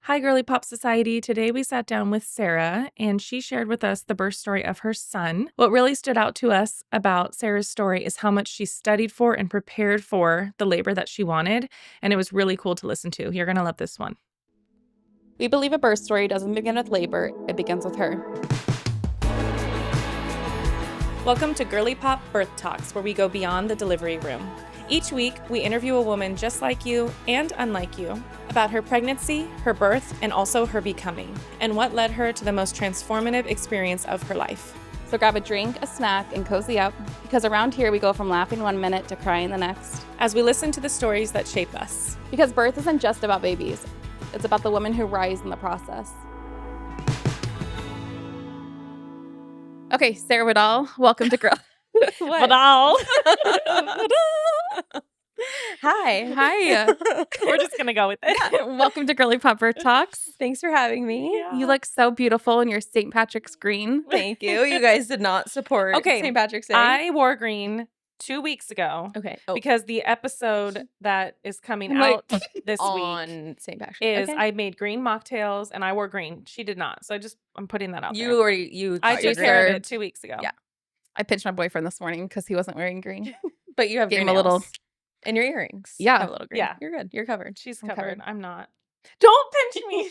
Hi, Girly Pop Society. Today we sat down with Sarah, and she shared with us the birth story of her son. What really stood out to us about Sarah's story is how much she studied for and prepared for the labor that she wanted, and it was really cool to listen to. You're going to love this one. We believe a birth story doesn't begin with labor, it begins with her. Welcome to Girly Pop Birth Talks, where we go beyond the delivery room. Each week, we interview a woman just like you and unlike you about her pregnancy, her birth, and also her becoming, and what led her to the most transformative experience of her life. So grab a drink, a snack, and cozy up, because around here we go from laughing 1 minute to crying the next. As we listen to the stories that shape us. Because birth isn't just about babies, it's about the women who rise in the process. Okay, Sarah Vidal, welcome to Girl. Vidal. Hi. We're just going to go with it. Welcome to Girly Pop Birth Talks. Thanks for having me. Yeah. You look so beautiful in your St. Patrick's green. Thank you. You guys did not support St. Patrick's Day. I wore green 2 weeks ago. Okay. Because the episode that is coming out this week on St. Patrick's is okay. I made green mocktails and I wore green. She did not. So I'm putting that out there. I took care of it 2 weeks ago. Yeah. I pinched my boyfriend this morning because he wasn't wearing green. But you have Gave green him a little... nails. And your earrings. Yeah. Have a little green. Yeah. You're good. You're covered. She's I'm covered. covered. I'm not. Don't pinch me.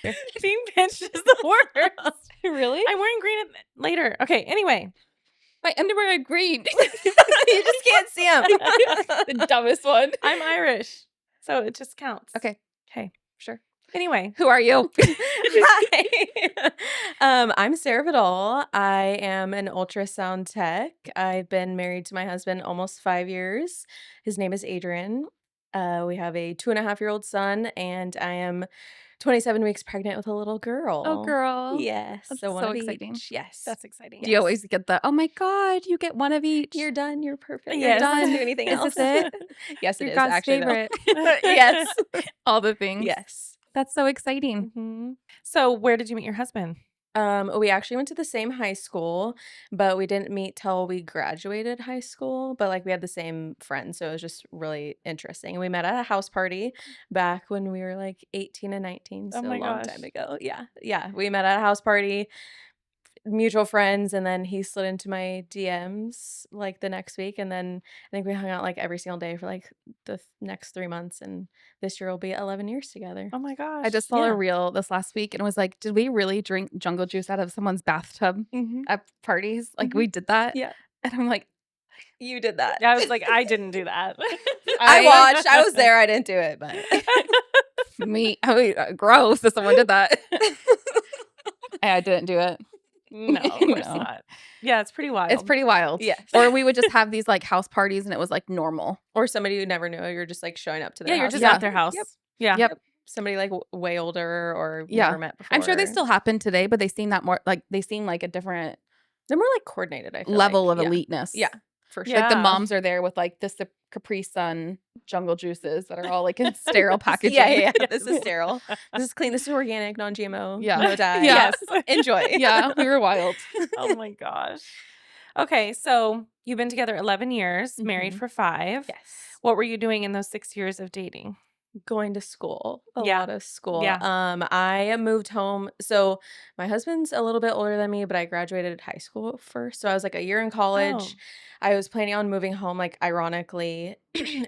No. Being pinched is the worst. Really? I'm wearing green later. Okay, anyway. My underwear are green. You just can't see them. The dumbest one. I'm Irish, so it just counts. Okay, Sure. Anyway. who are you? Hi. I'm Sarah Vidal. I am an ultrasound tech. I've been married to my husband almost 5 years. His name is Adrian. We have a 2.5-year-old son, and I am 27 weeks pregnant with a little girl. Oh, girl. Yes. That's one so of exciting. each. Yes. That's exciting. Do you always get the, oh my God, you get one of each? You're done. You're perfect. Yes. You're done. Do anything Is else? this it? Yes, it You're is. God's Actually, though. favorite. Yes. All the things. Yes. That's so exciting. Mm-hmm. So where did you meet your husband? We actually went to the same high school, but we didn't meet till we graduated high school. But like we had the same friends, so it was just really interesting. We met at a house party back when we were like 18 and 19, Oh so my a long gosh. time ago. Yeah. We met at a house party, mutual friends, and then he slid into my DMs like the next week, and then I think we hung out like every single day for like the next 3 months, and this year will be 11 years together. Oh my gosh. I just saw Yeah. a reel this last week and was like, did we really drink jungle juice out of someone's bathtub Mm-hmm. at parties? Like Mhm. we did that? Yeah. And I'm like, You did that. I was like, I didn't do that. I watched. I was there. I didn't do it, but gross if someone did that. I didn't do it. No, of course No. not. Yeah, it's pretty wild. It's pretty wild. Yes. Or we would just have these like house parties and it was like normal. or somebody you never knew. You're just like showing up to their Yeah, you're house. just Yeah. at their house. Yep. Yeah. Yep. Somebody like way older or Yeah. never met before. I'm sure they still happen today, but they seem like a different They're more like coordinated. I feel level like. of Yeah. eliteness. Yeah, for sure. Yeah. Like the moms are there with like the Capri Sun jungle juices that are all like in sterile packaging. Yeah. Yes. This is sterile. This is clean. This is organic, non-GMO. Yeah. No dye. Yeah. Yes. Enjoy. Yeah, we were wild. Oh my gosh. Okay, so you've been together 11 years, married Mhm. for 5. Yes. What were you doing in those 6 years of dating? Going to school. A Yeah. lot of school. Yeah. I moved home. So my husband's a little bit older than me, but I graduated high school first. So I was like a year in college. Oh. I was planning on moving home, like ironically,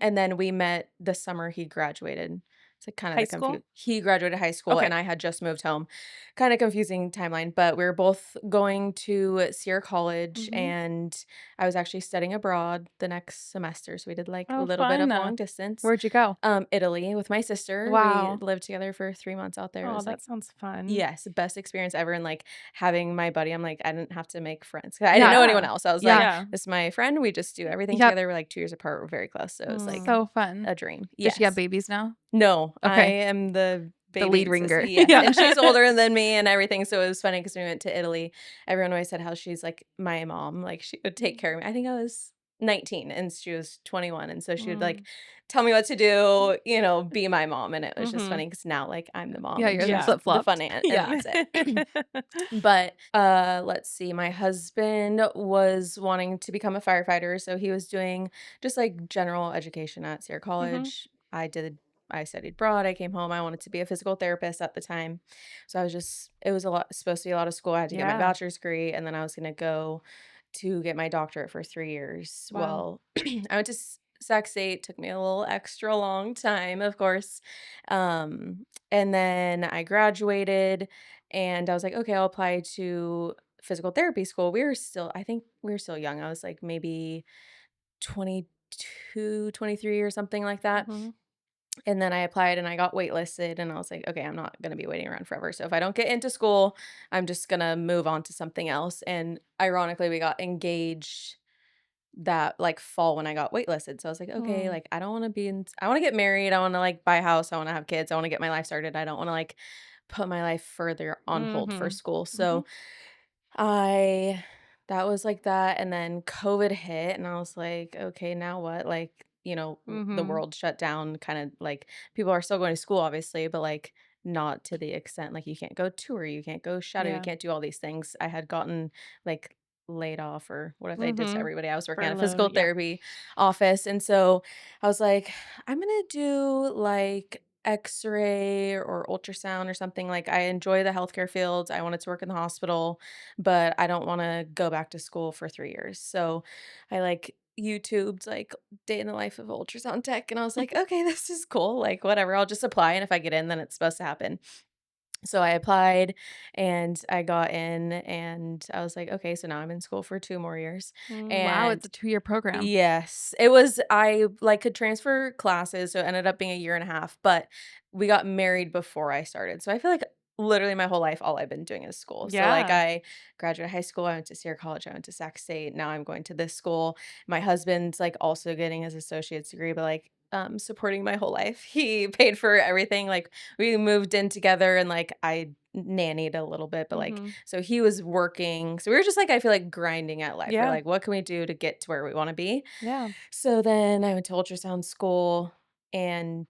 and then we met the summer he graduated. It's like kind of High school? He graduated high school, Okay. and I had just moved home. Kind of confusing timeline, but we were both going to Sierra College, Mhm. and I was actually studying abroad the next semester. So we did like Oh, a little bit of fun. long distance. Where'd you go? Italy with my sister. Wow. We lived together for 3 months out there. It Oh, was that like, sounds fun. yes, best experience ever. And like having my buddy, I'm like, I didn't have to make friends. 'Cause I didn't know anyone else. I was like, Yeah. this is my friend. We just do everything Yep. together. We're like 2 years apart. We're very close. So it was like So fun. a dream. Does she have Yes. babies now? No, I Okay. am the baby lead sister. ringer. Yes. Yeah. And she's older than me and everything. So it was funny because we went to Italy. Everyone always said how she's like my mom. Like she would take care of me. I think I was 19 and she was 21. And so she would like tell me what to do, be my mom. And it was just Mhm. funny because now like I'm the mom. Yeah, and you're the she's flip-flop. the fun aunt. And Yeah. that's it. But let's see. My husband was wanting to become a firefighter. So he was doing just like general education at Sierra College. I did I studied abroad. I came home. I wanted to be a physical therapist at the time. So it was supposed to be a lot of school. I had to get my Yeah. bachelor's degree, and then I was going to go to get my doctorate for 3 years. Wow. Well, I went to Sac State. Took me a little extra long time, of course. And then I graduated, and I was like, okay, I'll apply to physical therapy school. I think we were still young. I was like maybe 22, 23 or something like that. Mhm. And then I applied and I got waitlisted, and I was like, okay, I'm not going to be waiting around forever. So if I don't get into school, I'm just going to move on to something else. And ironically, we got engaged that like fall when I got waitlisted. So I was like, okay, Mm. like I want to get married. I want to like buy a house. I want to have kids. I want to get my life started. I don't want to like put my life further on hold for Mhm. school. So I that was like that, and then COVID hit, and I was like, "Okay, now what?" Like, the Mhm. world shut down, kind of like people are still going to school, obviously, but like not to the extent like you can't go tour, you can't go shadow, you Yeah. can't do all these things. I had gotten like laid off or whatever they did to Mhm. everybody. I was working at a Furloughed. physical Yeah. therapy office, and so I was like, I'm gonna do like x-ray or ultrasound or something. Like I enjoy the healthcare field. I wanted to work in the hospital, but I don't want to go back to school for 3 years. So I like YouTubed like day in the life of ultrasound tech, and I was like, okay, this is cool. Like whatever, I'll just apply, and if I get in, then it's supposed to happen. So I applied and I got in, and I was like, okay, so now I'm in school for 2 more years. Wow, And it's a 2-year program. yes, it was. I like could transfer classes, so it ended up being a year and a half, but we got married before I started. So I feel like literally my whole life, all I've been doing is school. So like Yeah. I graduated high school, I went to Sierra College, I went to Sac State. Now I'm going to this school. My husband's like also getting his associate's degree, but like supporting my whole life. He paid for everything. Like we moved in together, and like I nannied a little bit, but like Mhm. so he was working. So we were just like, I feel like grinding at life. We're Yeah. like, what can we do to get to where we want to be? Yeah. So then I went to ultrasound school, and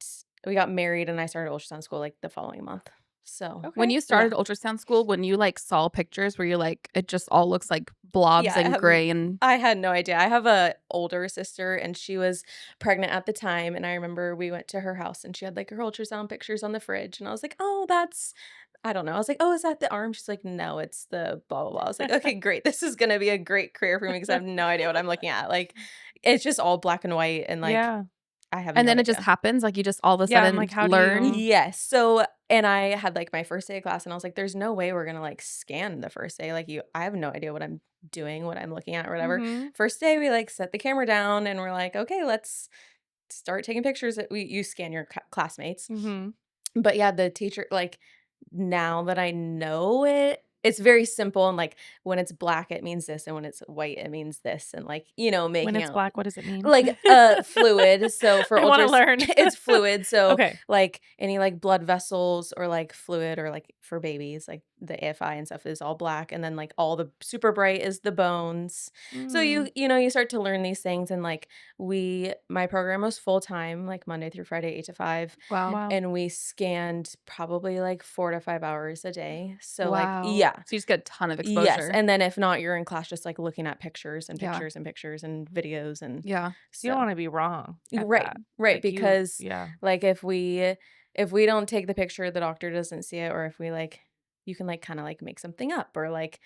we got married, and I started ultrasound school like the following month. So When Okay. you yeah. started ultrasound school, when you, like, saw pictures where you're like, it just all looks like blobs Yeah, and gray and I had no idea. I have a older sister, and she was pregnant at the time, and I remember we went to her house, and she had like her ultrasound pictures on the fridge, and I was like, "Oh, that's I don't know." I was like, "Oh, is that the arm?" She's like, "No, it's the blah blah blah." I was like, "Okay, great. This is going to be a great career for me because I have no idea what I'm looking at." Like it's just all black and white, and like Yeah. I have and no then it just idea. happens, like, you just all of a Yeah, I'm sudden like, how do learn? you Yes. So, and I had like my first day of class, and I was like, there's no way we're gonna like scan the first day. Like, I have no idea what I'm doing, what I'm looking at, or whatever. Mhm. First day, we like set the camera down, and we're like, okay, let's start taking pictures. You scan your classmates. Mhm. But yeah, the teacher, like, now that I know it, it's very simple. And like, when it's black, it means this. And when it's white, it means this. And like, When making it's out black, what does it mean? like fluid. So for I wanna ultras, learn. it's fluid. So Okay. like any like blood vessels or like fluid, or like for babies, like the AFI and stuff is all black. And then like all the super bright is the bones. So Mm. you start to learn these things. And like my program was full time, like Monday through Friday, 8 to 5. Wow. Wow. And we scanned probably like 4 to 5 hours a day. So like, Wow. yeah. So you just get a ton of Yes. exposure. And then if not, you're in class just like looking at pictures and Yeah. pictures and pictures and videos. And Yeah. You don't so wanna be wrong at right, that. right. Like, you Because yeah. like if we don't take the picture, the doctor doesn't see it, or if we like you can like kind of like make something up, or like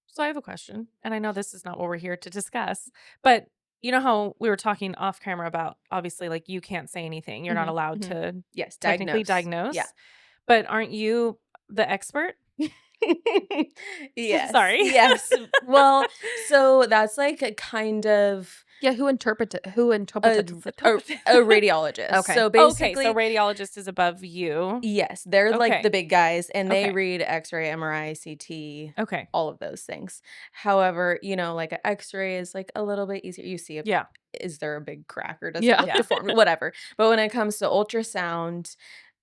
So I have a question, and I know this is not what we're here to discuss, but you know how we were talking off camera about obviously like you can't say anything. You're not mhm, allowed mhm. to Yes, technically Yeah. diagnose, but aren't you the expert? Yes. Sorry. Yes. Well, so that's like a kind of Yeah, who interpreted a a, a radiologist. Okay. So Okay, so basically, radiologist is above you. yes, they're like the Okay. big guys, and they Okay. read X-ray, MRI, CT, Okay. all of those things. However, like an X-ray is like a little bit easier. You see it. Yeah. Is there a big crack, or does it Yeah. look Yeah. deformed? Whatever. But when it comes to ultrasound,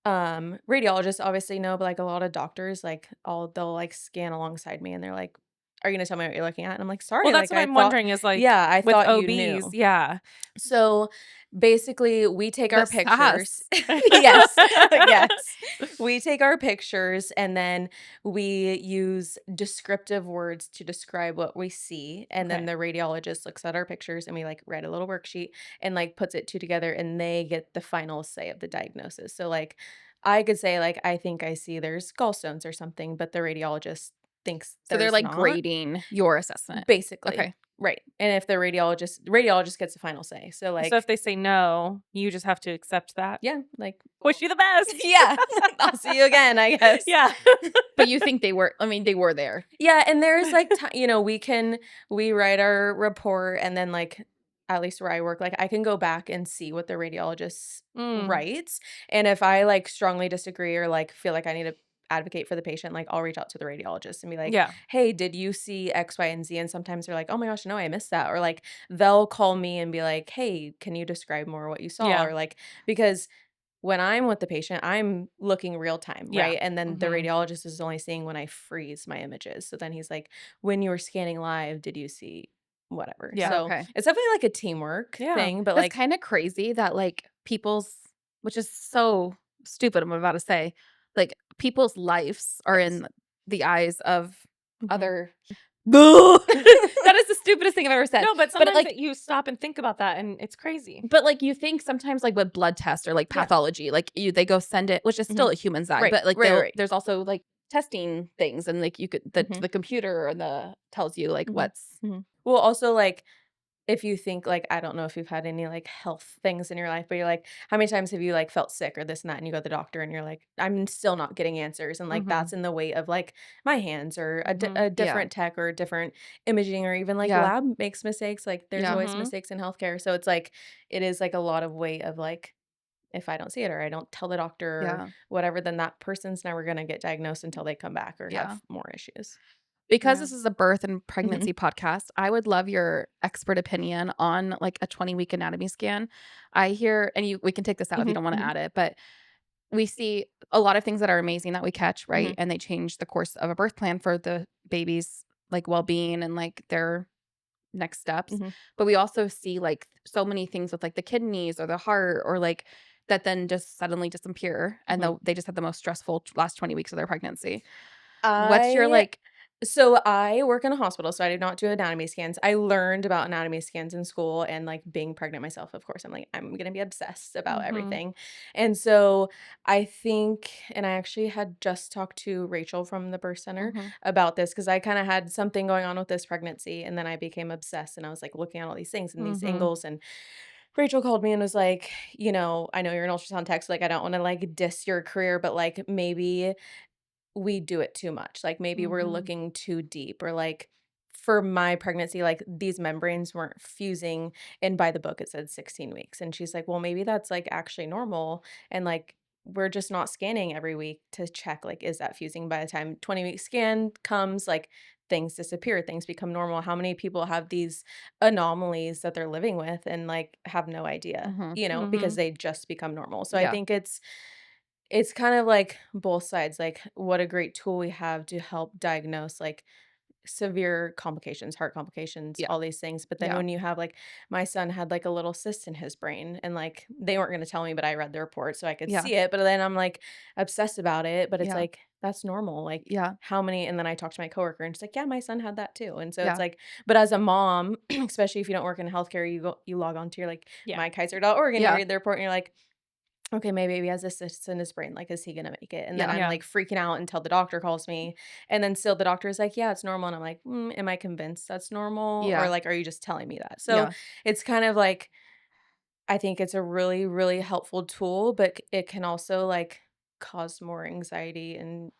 radiologists obviously know, but like a lot of doctors, like they'll like scan alongside me, and they're like, are you gonna tell me what you're looking at? And I'm like, sorry, Well, that's like what I I'm thought, wondering is like yeah, I with thought you OBs. knew. Yeah. So basically, we take The our pictures. sass. Yes, yes. We take our pictures and then we use descriptive words to describe what we see. And then Okay. the radiologist looks at our pictures and we like write a little worksheet and like puts it two together and they get the final say of the diagnosis. So like I could say like I think I see there's gallstones or something, but the radiologist thinks So they're there's like not. grading your assessment. Basically. Okay. Right. And if the radiologist gets the final say. So like So if they say no, you just have to accept that. yeah, like Wish you the best. yeah. I'll see you again, I guess. Yeah. But you think they were, I mean, they were there. Yeah, and there's like we write our report and then like at least where I work, like I can go back and see what the radiologist writes. And if I like strongly disagree or like feel like I need to advocate for the patient, like I'll reach out to the radiologist and be like, Yeah. hey, did you see X, Y, and Z? And sometimes they're like, oh my gosh, no, I missed that. Or like they'll call me and be like, hey, can you describe more what you saw? Yeah. Or like because when I'm with the patient, I'm looking real time, Yeah. right? And then the Mhm. radiologist is only seeing when I freeze my images. So then he's like, when you were scanning live, did you see whatever? Yeah. So Okay. it's definitely like a teamwork Yeah. thing, but That's like, kind of crazy that like people's, which is so stupid, I'm about to say, like people's lives are yes. in the eyes of Mhm. other. That is the stupidest thing I've ever said. No, but sometimes like, you stop and think about that and it's crazy. but like you think sometimes like with blood tests or like Yeah. pathology, like they go send it, which is still a human's eye, Right, but like right. there's also like testing things and like you could Mhm. the computer and the tells you like Mhm. what's Well, also like if you think like I don't know if you've had any like health things in your life, but you're like, how many times have you like felt sick or this and that, and you go to the doctor and you're like, I'm still not getting answers, and like that's in the weight of like my hands or a yeah. different tech or different imaging or even like Yeah. lab makes mistakes. Like there's Yeah. always Mhm. mistakes in healthcare, so it's like it is like a lot of weight of like if I don't see it or I don't tell the doctor or Yeah. whatever, then that person's never gonna get diagnosed until they come back or Yeah. have more issues. Because Yeah. this is a birth and pregnancy Mm-hmm. podcast, I would love your expert opinion on like a 20-week anatomy scan. I hear, and we can take this out if you don't want to Mm-hmm. add it, but we see a lot of things that are amazing that we catch, right? Mhm. And they change the course of a birth plan for the baby's like well-being and like their next steps. Mhm. But we also see like so many things with like the kidneys or the heart or like that then just suddenly disappear and Mhm. they just had the most stressful last 20 weeks of their pregnancy. What's your I like So I work in a hospital, so I did not do anatomy scans. I learned about anatomy scans in school and like being pregnant myself, of course. I'm like, I'm gonna be obsessed about Mhm. everything. And so I think, and I actually had just talked to Rachel from the birth center Mhm. about this because I kind of had something going on with this pregnancy and then I became obsessed and I was like looking at all these things and these Mhm. angles and Rachel called me and was like, I know you're an ultrasound tech, so like I don't want to like diss your career, but like maybe we do it too much. Like maybe we're Mhm. looking too deep or like for my pregnancy, like these membranes weren't fusing and by the book it said 16 weeks. And she's like, well, maybe that's like actually normal. And like we're just not scanning every week to check like is that fusing by the time 20-week scan comes, like things disappear, things become normal. How many people have these anomalies that they're living with and like have no idea, Mhm. because Mhm. they just become normal. So I Yeah. think it's kind of like both sides, like what a great tool we have to help diagnose like severe complications, heart complications, Yeah. all these things. But then Yeah. when you have like my son had like a little cyst in his brain and like they weren't going to tell me, but I read the report so I could Yeah. see it. But then I'm like obsessed about it. But it's Yeah. like, that's normal. Like, Yeah. how many? And then I talked to my coworker and she's like, yeah, my son had that too. And so it's Yeah. like, but as a mom, especially if you don't work in healthcare, you log on to your like Yeah. mykaiser.org and you Yeah. read the report and you're like, okay, my baby has a cyst in his brain. Like, is he gonna make it? And then Yeah. I'm Yeah. like freaking out until the doctor calls me. And then still the doctor is like, yeah, it's normal. And I'm like, am I convinced that's normal? Or Yeah. like, are you just telling me that? So Yeah. it's kind of like, I think it's a really, really helpful tool, but it can also like cause more anxiety and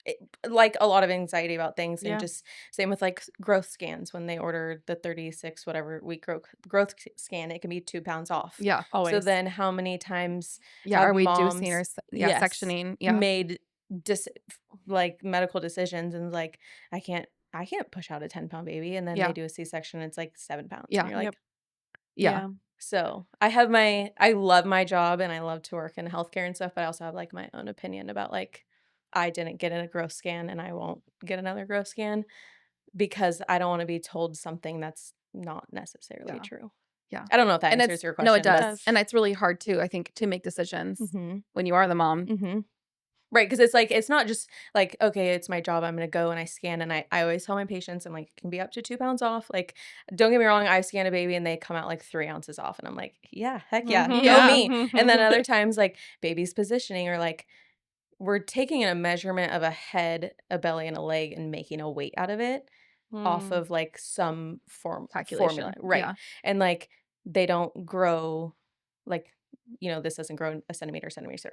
it, like a lot of anxiety about things. And Yeah. just same with like growth scans when they order the 36 whatever week growth scan, it can be 2 pounds off. Yeah. So Always. then how many times Yeah. have Are we juicing or moms, yes, sectioning? Yeah. made dis- like medical decisions and like I can't push out a 10-pound baby, and then they Yeah. do a C-section, it's like 7 pounds, and Yeah. you're Yep. like, Yeah. Yeah. so I love my job and I love to work in healthcare and stuff, but I also have like my own opinion about like I didn't get a growth scan and I won't get another growth scan because I don't want to be told something that's not necessarily Yeah. true. Yeah. I don't know if that And answers it's your no, it question, but does. And it's really hard too, I think, to make decisions Mhm. when you are the mom. Mhm. Right, because it's like it's not just like, okay, it's my job. I'm gonna go and I scan, and I always tell my patients, I'm like, it can be up to 2 pounds off. Like, don't get me wrong, I scan a baby and they come out like 3 ounces off, and I'm like, yeah, heck yeah, Mhm. go Yeah. me. And then other times, like baby's positioning, or like we're taking a measurement of a head, a belly, and a leg, and making a weight out of it off Mm. of like some formula, Calculation. right? Yeah. And like they don't grow like this doesn't grow a centimeter,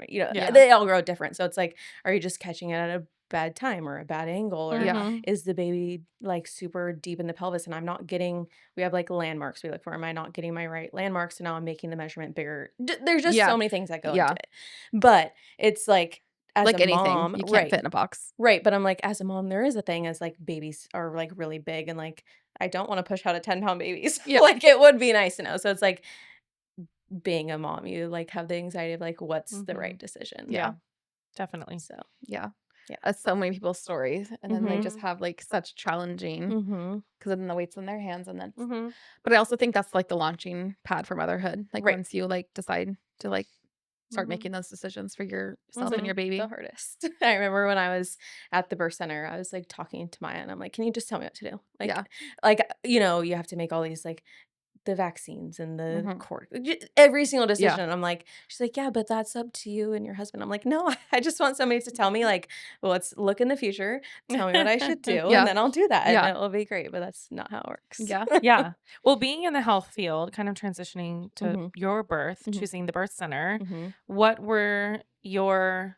Yeah. they all grow different. So it's like, are you just catching it at a bad time or a bad angle, or Yeah. Mhm. is the baby like super deep in the pelvis and I'm not getting, we have like landmarks we look for, am I not getting my right landmarks, so now I'm making the measurement bigger. There's just Yeah. so many things that go Yeah. into it, but it's like as Like a anything, mom, you can't right, fit in a box. right, but I'm like, as a mom, there is a thing as like babies are like really big, and like I don't want to push out a 10-pound babies. Yeah. Like it would be nice to know. So it's like being a mom, you like have the anxiety of like what's the right Mhm. decision. Yeah, definitely. So Yeah. yeah. So many people's stories. And then they just Mhm. have like such challenging, Mm-hmm. because then the weight's in their hands. And then, Mhm. but I also think that's like the launching pad for motherhood. Like Right. once you like decide to like start Mhm. making those decisions for yourself and Mhm. your baby. The hardest. I remember when I was at the birth center, I was like talking to Maya and I'm like, can you just tell me what to do? Yeah. Like, you have to make all these like the vaccines and the Mhm. court, every single Yeah. decision. And I'm like, she's like, yeah, but that's up to you and your husband. I'm like, no, I just want somebody to tell me like, well, let's look in the future, tell me what I should do, Yeah. and then I'll do that, and Yeah. it'll be great. But that's not how it works. Yeah. Yeah. Well, being in the health field, kind of transitioning to Mhm. your birth, Mhm. choosing the birth center, Mm-hmm. what were your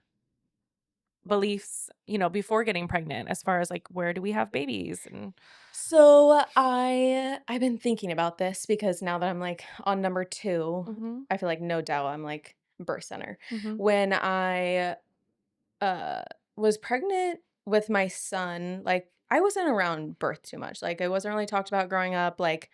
beliefs, before getting pregnant, as far as like, where do we have babies? And So I've been thinking about this because now that I'm like on number 2, Mhm. I feel like no doubt I'm like birth center. Mhm. When I uh was pregnant with my son, like I wasn't around birth too much. Like I wasn't really talked about growing up. Like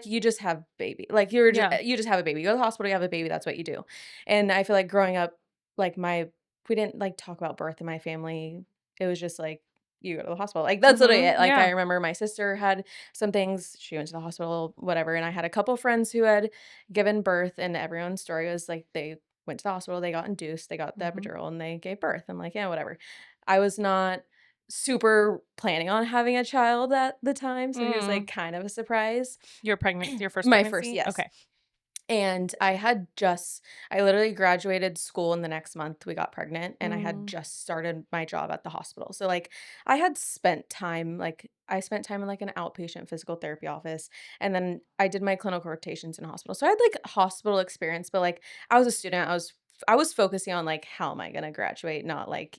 you just have baby. Like Yeah. you just have a baby. You go to the hospital, you have a baby, that's what you do. And I feel like growing up, like we didn't like talk about birth in my family. It was just like you go to the hospital. Like that's literally Mhm. it. Like I Yeah. remember my sister had some things. She went to the hospital, whatever. And I had a couple friends who had given birth, and everyone's story was like they went to the hospital, they got induced, they got the Mhm. epidural, and they gave birth. I'm like, yeah, whatever. I was not super planning on having a child at the time, so he was like Mm. kind of a surprise. Your first My first, pregnancy? yes. Okay. And I literally graduated school in the next month we got pregnant, and I had Mm. just started my job at the hospital. So like I had spent time, like I spent time in like an outpatient physical therapy office, and then I did my clinical rotations in a hospital. So I had like hospital experience, but like I was a student, I was focusing on like how am I going to graduate, not like,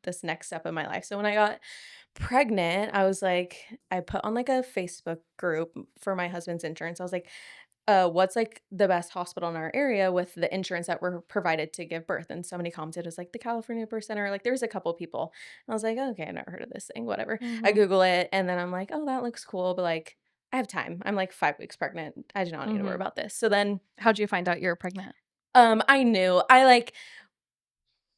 this next step of my life. So when I got pregnant, I was like, I put on like a Facebook group for my husband's insurance. I was like, what's like the best hospital in our area with the insurance that we're provided to give birth? And somebody commented, it was like the California Birth Center. Like there's a couple people. And I was like, okay, I've never heard of this thing, whatever. I Mhm. Google it, and then I'm like, oh, that looks cool. But like, I have time. I'm like 5 weeks pregnant. I do not need to worry Mhm. about this. So then, How'd you find out you're pregnant? I knew I like,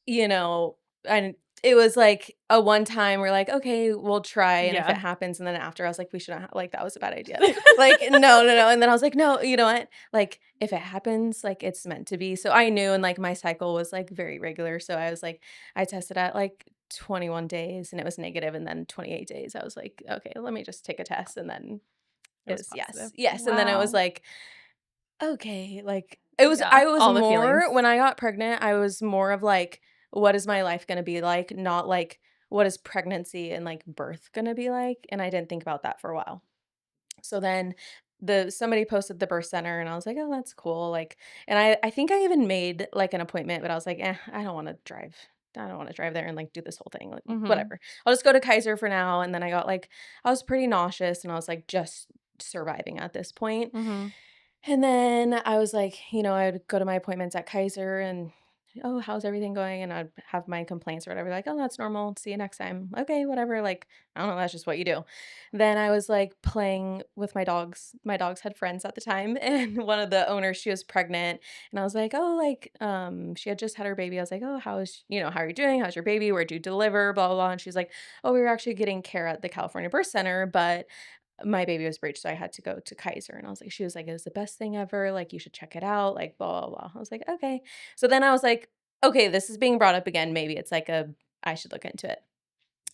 you know, and it was like a one time we're like, okay, we'll try. And if it Yeah. happens, and then after I was like, we shouldn't, like, that was a bad idea. Like, no, no, no. And then I was like, no, you know what? Like, if it happens, like, it's meant to be. So I knew, and like my cycle was like very regular. So I was like, I tested at like 21 days and it was negative, and then 28 days, I was like, okay, let me just take a test. And then It was yes, positive. yes. And then it was Wow. like, okay, like Yeah. I was All the feelings. more, when I got pregnant, I was more of like, what is my life going to be like? Not like, what is pregnancy and like birth going to be like? And I didn't think about that for a while. So then somebody posted the birth center, and I was like, oh, that's cool. Like, and I think I even made like an appointment, but I was like, I don't want to drive. I don't want to drive there and like do this whole thing. Like, Mhm. whatever. I'll just go to Kaiser for now. And then I was pretty nauseous, and I was like just surviving at this point. Mhm. And then I was like, I would go to my appointments at Kaiser, and oh, how's everything going? And I'd have my complaints or whatever. Like, oh, that's normal. See you next time. Okay, whatever. Like, I don't know. That's just what you do. Then I was like playing with my dogs. My dogs had friends at the time, and one of the owners, she was pregnant, and I was like, oh, like, she had just had her baby. I was like, oh, how are you doing? How's your baby? Where'd you deliver? Blah blah blah. And she's like, oh, we were actually getting care at the California Birth Center, but my baby was breached, so I had to go to Kaiser. And she was like, it was the best thing ever. Like, you should check it out. Like, blah, blah, blah. I was like, okay. So then I was like, okay, this is being brought up again. Maybe it's like I should look into it.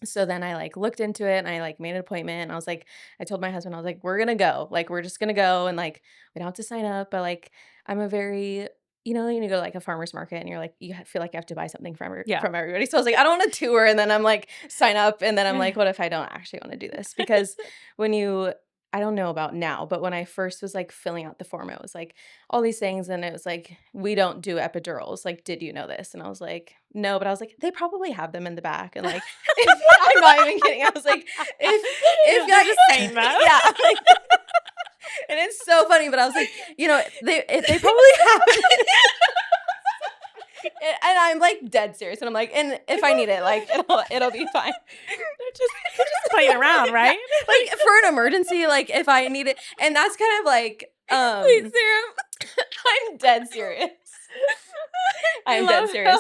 So then I like looked into it and I like made an appointment. And I told my husband, I was like, we're gonna go. Like, we're just gonna go and like we don't have to sign up. But like I'm a very you go to like a farmer's market and you're like feel like you have to buy something Yeah. from everybody. So I was like, I don't want to tour and then I'm like sign up and then I'm like, what if I don't actually want to do this? Because when you I don't know about now, but when I first was like filling out the form, it was like all these things and it was like, we don't do epidurals. Like, did you know this? And I was like, no, but I was like, they probably have them in the back. And like, I'm not even kidding. I was like, if You're like, just saying that. yeah. Like, and it's so funny, but I was like, they probably have it. And I'm like dead serious. And I'm like, and if I need it, like it'll be fine. They're just playing around, right? Like for an emergency, like if I need it. And that's kind of like Wait, Sarah. I'm dead serious. I'm dead serious.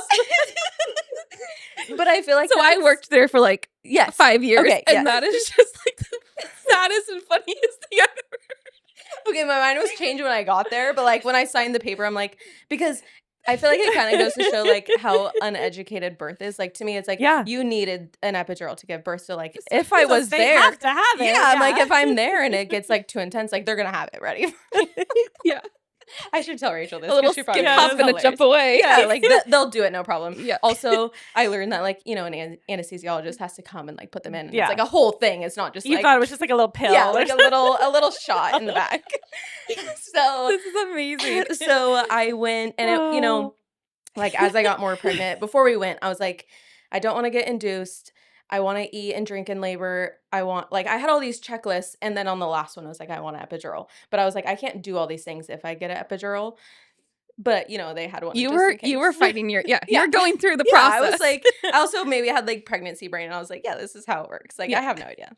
But I feel like So I worked there for like yes. 5 years, Okay, and yes. that is just like the saddest and funniest thing I've ever heard. Okay, my mind was changed when I got there, but like when I signed the paper, I'm like, because I feel like it kind of goes to show like how uneducated birth is. Like to me, it's like you needed an epidural to give birth. So like if I was they there, have to have it. yeah, I'm like if I'm there and it gets like too intense, like they're gonna have it ready. Yeah. I should tell Rachel this. A little 'cause she skip probably hop thinks and it's a jump hilarious. away. Yeah, like they'll do it, no problem. Yeah. Also, I learned that like an anesthesiologist has to come and like put them in. And Yeah. It's like a whole thing. It's not just You like thought it was just like a little pill. yeah, like a little shot in the back. So This is amazing. so I went and it, like as I got more pregnant, before we went, I was like, I don't want to get induced. I want to eat and drink in labor. I had all these checklists. And then on the last one, I was like, I want an epidural. But I was like, I can't do all these things if I get an epidural. But, they had one. You just in were case. fighting Yeah. you're going through the Yeah, process. I was like, I also maybe had like pregnancy brain. And I was like, yeah, this is how it works. Like, I have no idea.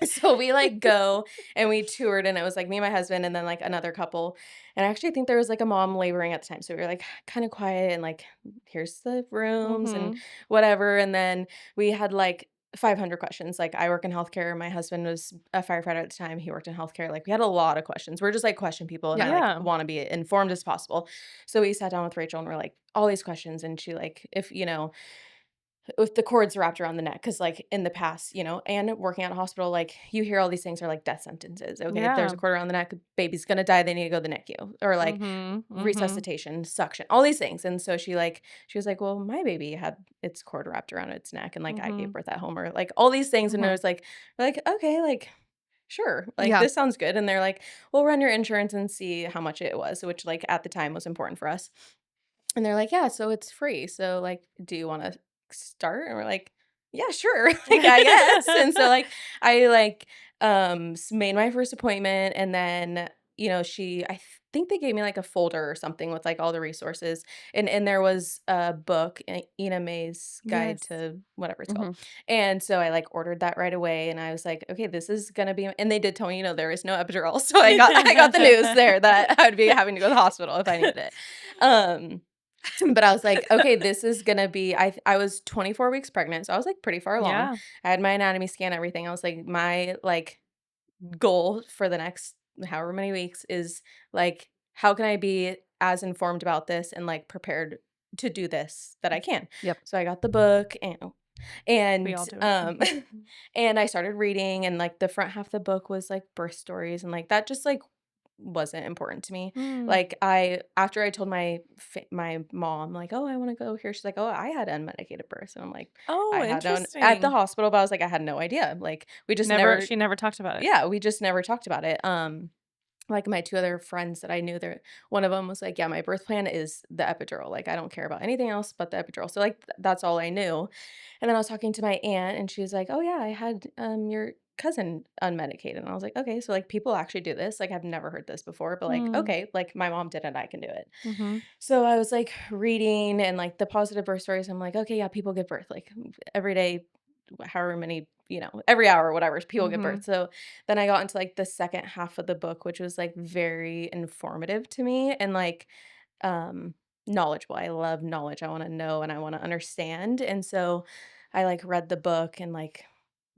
So we like go and we toured and it was like me and my husband and then like another couple. And I actually think there was like a mom laboring at the time. So we were like kind of quiet and like, here's the rooms and whatever. And then we had like 500 questions. Like I work in healthcare. My husband was a firefighter at the time. He worked in healthcare. Like we had a lot of questions. We're just like question people and I like want to be informed as possible. So we sat down with Rachel and we're like all these questions. And she like, if the cord's wrapped around the neck, because like in the past, and working at a hospital, like you hear all these things are like death sentences. Okay, if there's a cord around the neck, baby's gonna die, they need to go to the NICU, or like resuscitation, suction, all these things. And so she was like, well, my baby had its cord wrapped around its neck, and like I gave birth at home, or like all these things. And it was like, okay, like sure, like this sounds good. And they're like, we'll run your insurance and see how much it was, which like at the time was important for us. And they're like, yeah, so it's free. So like, do you want to start? And we're like, yeah, sure. Like I guess. And so like I like made my first appointment and then I think they gave me like a folder or something with like all the resources and there was a book, Ina May's Guide to whatever it's called. And so I like ordered that right away and I was like, okay, this is gonna be, and they did tell me there is no epidural, so I got the news there that I would be having to go to the hospital if I needed it. But I was like, okay, this is gonna be, I was 24 weeks pregnant, so I was like pretty far along. Yeah. I had my anatomy scan, everything. I was like, my like goal for the next however many weeks is like, how can I be as informed about this and like prepared to do this that I can. Yep. So I got the book and We all do it. and I started reading and like the front half of the book was like birth stories and like that just like wasn't important to me. Like after I told my mom like, oh, I want to go here, she's like, oh, I had unmedicated birth. And I'm like, Oh, I had interesting. at the hospital, but I was like, I had no idea. Like we just never She never talked about it. yeah, we just never talked about it. Like my two other friends that I knew, there one of them was like, yeah, my birth plan is the epidural. Like I don't care about anything else but the epidural. So like that's all I knew. And then I was talking to my aunt and she was like, oh yeah, I had cousin unmedicated. And I was like, okay, so like people actually do this. Like I've never heard this before, but like, okay, like my mom did it, I can do it. Mm-hmm. So I was like reading and like the positive birth stories. I'm like, okay, yeah, people give birth like every day, however many, every hour or whatever, people give birth. So then I got into like the second half of the book, which was like very informative to me and like knowledgeable. I love knowledge. I want to know and I want to understand. And so I like read the book and like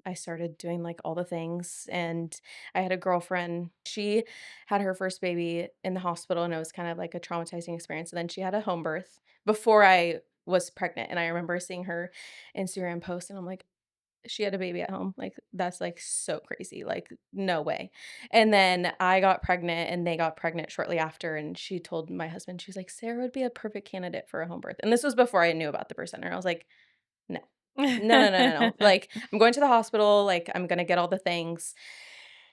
I started doing like all the things. And I had a girlfriend, she had her first baby in the hospital and it was kind of like a traumatizing experience. And then she had a home birth before I was pregnant. And I remember seeing her Instagram post and I'm like, she had a baby at home. Like that's like so crazy. Like no way. And then I got pregnant and they got pregnant shortly after. And she told my husband, she was like, Sarah would be a perfect candidate for a home birth. And this was before I knew about the birth center. I was like, no. No. Like, I'm going to the hospital. Like, I'm going to get all the things.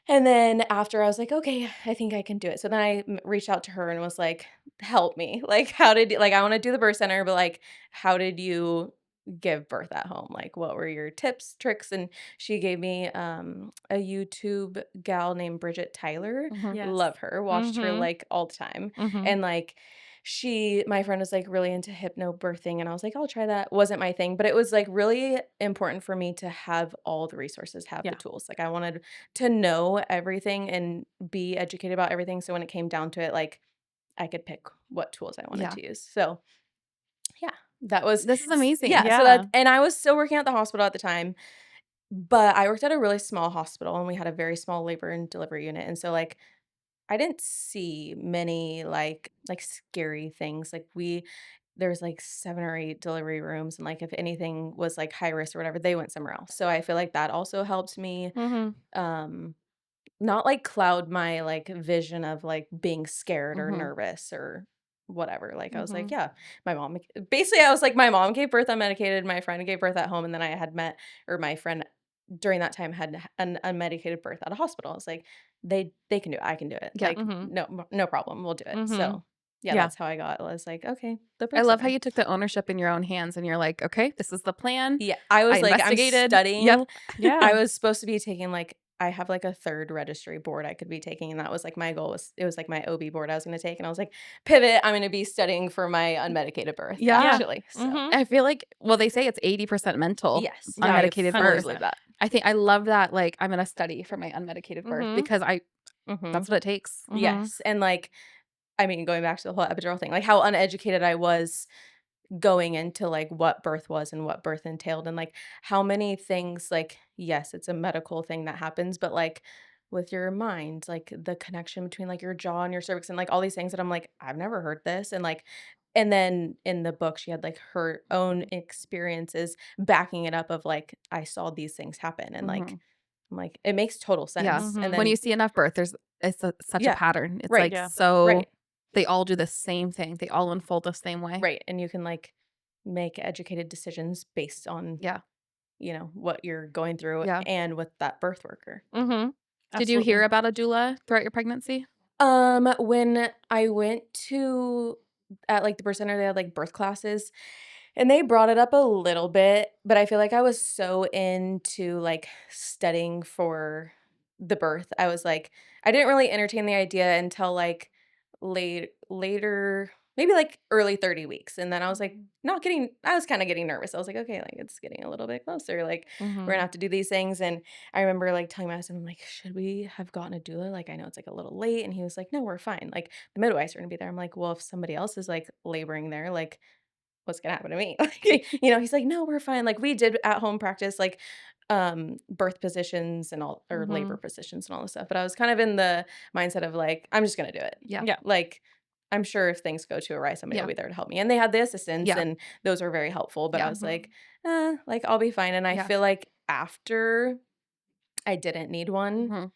And then after I was like, okay, I think I can do it. So then I reached out to her and was like, help me. Like, I want to do the birth center, but like, how did you give birth at home? Like, what were your tips, tricks? And she gave me a YouTube gal named Bridget Tyler. Yes. Love her. Watched her like all the time. And like, my friend was like really into hypnobirthing and I was like, I'll try that. Wasn't my thing, but it was like really important for me to have all the resources, have the tools. Like I wanted to know everything and be educated about everything. So when it came down to it, like I could pick what tools I wanted to use. So yeah, This is amazing. Yeah. So and I was still working at the hospital at the time, but I worked at a really small hospital and we had a very small labor and delivery unit. And so like I didn't see many like scary things. Like there's like 7 or 8 delivery rooms and like if anything was like high risk or whatever, they went somewhere else. So I feel like that also helped me not like cloud my like vision of like being scared or nervous or whatever. Like I was like, yeah, my mom basically I was like my mom gave birth unmedicated, my friend gave birth at home, and then I had my friend during that time had an unmedicated birth at a hospital. I was like, they can do it. I can do it. Yeah. Like no problem. We'll do it. So yeah, that's how I was like, okay, the birth I love how center. you took the ownership in your own hands and you're like, okay, this is the plan. Yeah, I was like, I'm investigated. studying. Yep. Yeah. I was supposed to be taking like I have like a 3rd registry board I could be taking, and that was like my goal. It was like my OB board I was going to take, and I was like, pivot. I'm going to be studying for my unmedicated birth. Yeah. Actually. So. I feel like they say it's 80% mental. Yes, Unmedicated I birth. believe that. I think I love that. Like I'm going to study for my unmedicated birth because that's what it takes. Yes, and like, I mean, going back to the whole epidural thing, like how uneducated I was going into like what birth was and what birth entailed and like how many things like yes it's a medical thing that happens but like with your mind like the connection between like your jaw and your cervix and like all these things that I'm like I've never heard this and then in the book she had like her own experiences backing it up of like I saw these things happen and like I'm like it makes total sense. Yeah. And then when you see enough birth it's such a pattern. It's Right. like so Right. they all do the same thing. They all unfold the same way. Right. And you can like make educated decisions based on what you're going through and with that birth worker. Did you hear about a doula throughout your pregnancy? When I went at like the birth center, they had like birth classes and they brought it up a little bit, but I feel like I was so into like studying for the birth. I was like, I didn't really entertain the idea until like later, maybe like early 30 weeks. And then I was like, I was kind of getting nervous. I was like, okay, like it's getting a little bit closer. Like we're gonna have to do these things. And I remember like telling my husband, I'm like, should we have gotten a doula? Like, I know it's like a little late. And he was like, no, we're fine. Like the midwives are gonna be there. I'm like, well, if somebody else is like laboring there, like what's gonna happen to me? Like, he's like, no, we're fine. Like we did at home practice, like birth positions and all or labor positions and all this stuff. But I was kind of in the mindset of like, I'm just gonna do it. Yeah. Like I'm sure if things go to awry, somebody will be there to help me. And they had the assistants and those were very helpful. But I was like, like I'll be fine. And I feel like after I didn't need one,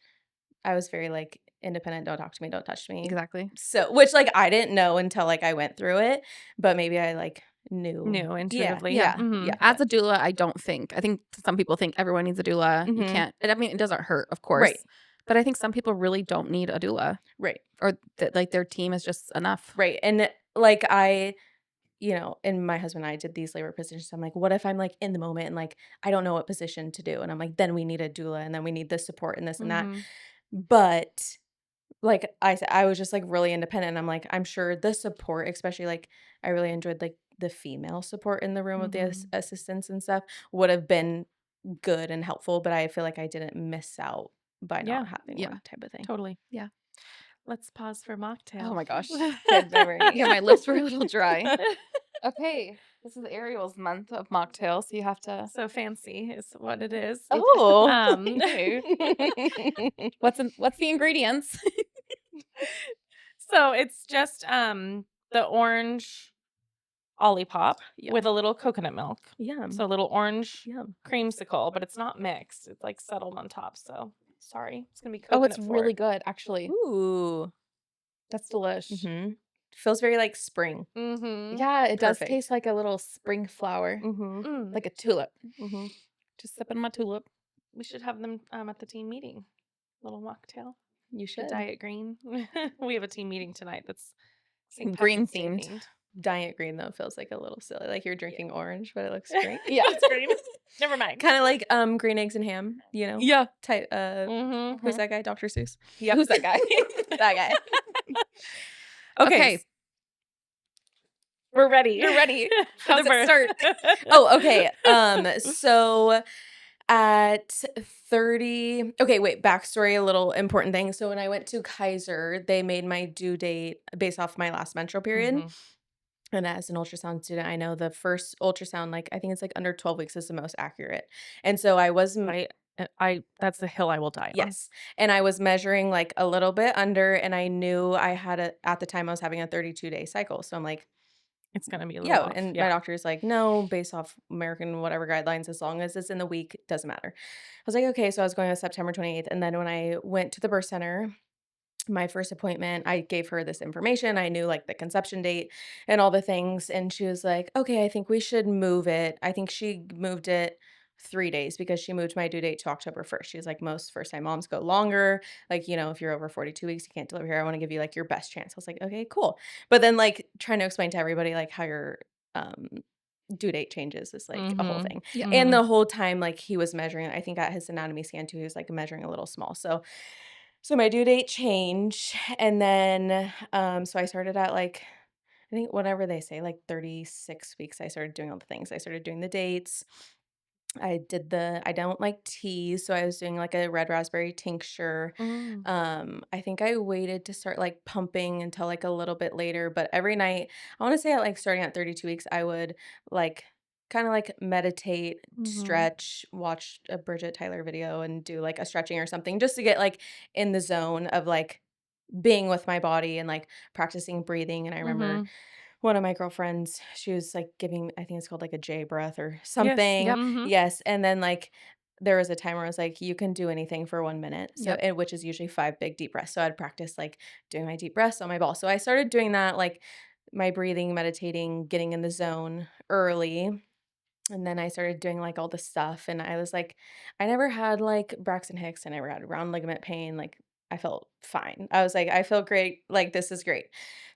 I was very like independent. Don't talk to me. Don't touch me. Exactly. So, which like I didn't know until like I went through it, but maybe I like knew intuitively. Yeah. As a doula, I think some people think everyone needs a doula. You can't. I mean, it doesn't hurt, of course. Right. But I think some people really don't need a doula. Right. Or like their team is just enough. Right. And like and my husband and I did these labor positions. I'm like, what if I'm like in the moment and like I don't know what position to do? And I'm like, then we need a doula and then we need this support and this and that. Mm-hmm. But like I said, I was just like really independent. And I'm like, I'm sure the support, especially like I really enjoyed like the female support in the room of the Mm-hmm. assistants and stuff would have been good and helpful. But I feel like I didn't miss out by Yeah. not having Yeah. one type of thing. Totally. Yeah. Let's pause for mocktail. Oh my gosh. Good memory. Yeah, my lips were a little dry. Okay. This is Ariel's month of mocktail, so you have to. So fancy is what it is. Oh. Okay. What's the ingredients? So it's just the orange Olipop Yum. with a little coconut milk. Yum. So a little orange Yum. creamsicle, but it's not mixed. It's like settled on top. So sorry, it's gonna be Oh, coconut. it's really good, actually. Ooh. That's delish. Mm-hmm. Feels very like spring. Mm-hmm. Yeah, it does Perfect. taste like a little spring flower, Mm-hmm. like a tulip. Mm-hmm. Just sipping my tulip. We should have them at the team meeting. Little mocktail. You The should. Diet Green. We have a team meeting tonight that's St. Green Patrick's Day themed. Diet green though feels like a little silly. Like you're drinking orange, but it looks green. Yeah. It's green. Never mind. Kind of like green eggs and ham, Yeah. Type Mm-hmm. who's that guy? Dr. Seuss. Yep. Who's that guy? That guy. Okay. We're ready. You're ready. For How's the it birth. start? Oh, okay. So at 30, okay, wait, backstory, a little important thing. So when I went to Kaiser, they made my due date based off my last menstrual period. Mhm. And as an ultrasound student, I know the first ultrasound, like I think it's like under 12 weeks is the most accurate. And so I was I that's the hill I will die on. yes. And I was measuring like a little bit under, and I knew I had at the time I was having a 32-day cycle. So I'm like, It's gonna be a little yeah. off. And Yeah. my doctor is like, no, based off American whatever guidelines, as long as it's in the week, it doesn't matter. I was like, okay. So I was going on September 28th. And then when I went to the birth center, my first appointment, I gave her this information. I knew like the conception date and all the things. And she was like, okay, I think we should move it. I think she moved it 3 days because she moved my due date to October 1st. She's like, most first time moms go longer. Like, if you're over 42 weeks, you can't deliver here. I want to give you like your best chance. I was like, okay, cool. But then like trying to explain to everybody like how your due date changes is like a whole Mhm. thing. Yeah. And the whole time like he was measuring, I think at his anatomy scan too, he was like measuring a little small. So my due date changed, and then so I started at like I think whatever they say, like 36 weeks, I started doing all the things. I started doing the dates. I don't like tea, so I was doing like a red raspberry tincture. Mm. I think I waited to start like pumping until like a little bit later, but every night, I want to say at like starting at 32 weeks, I would like kind of like meditate, Mhm. stretch, watch a Bridget Tyler video and do like a stretching or something just to get like in the zone of like being with my body and like practicing breathing. And I remember Mhm. one of my girlfriends, she was like giving, I think it's called like a J breath or Yes. something. Yep. Mhm. Yes. And then like there was a time where I was like, you can do anything for 1 minute. So, Yep. which is usually 5 big deep breaths. So I'd practice like doing my deep breaths on my ball. So I started doing that, like my breathing, meditating, getting in the zone early. And then I started doing like all the stuff. And I was like, I never had like Braxton Hicks. I never had round ligament pain. Like I felt fine. I was like, I feel great. Like this is great.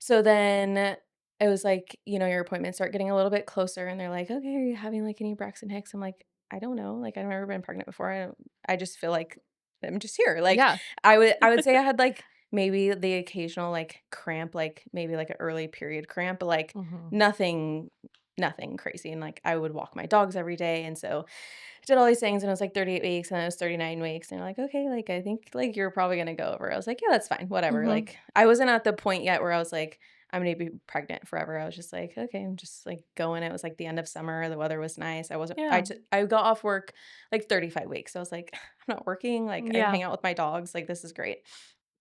So then it was like, your appointments start getting a little bit closer and they're like, okay, are you having like any Braxton Hicks? I'm like, I don't know. Like I've never been pregnant before. I just feel like I'm just here. Like Yeah. I would say I had like maybe the occasional like cramp, like maybe like an early period cramp, but like Mhm. nothing crazy. And like I would walk my dogs every day. And so I did all these things and I was like 38 weeks and I was 39 weeks. And they're like, okay, like I think like you're probably gonna go over. I was like, yeah, that's fine. Whatever. Mhm. Like I wasn't at the point yet where I was like, I'm gonna be pregnant forever. I was just like, okay, I'm just like going. It was like the end of summer. The weather was nice. I wasn't Yeah. I got off work like 35 weeks. So I was like, I'm not working. Like I Yeah. hang out with my dogs. Like this is great.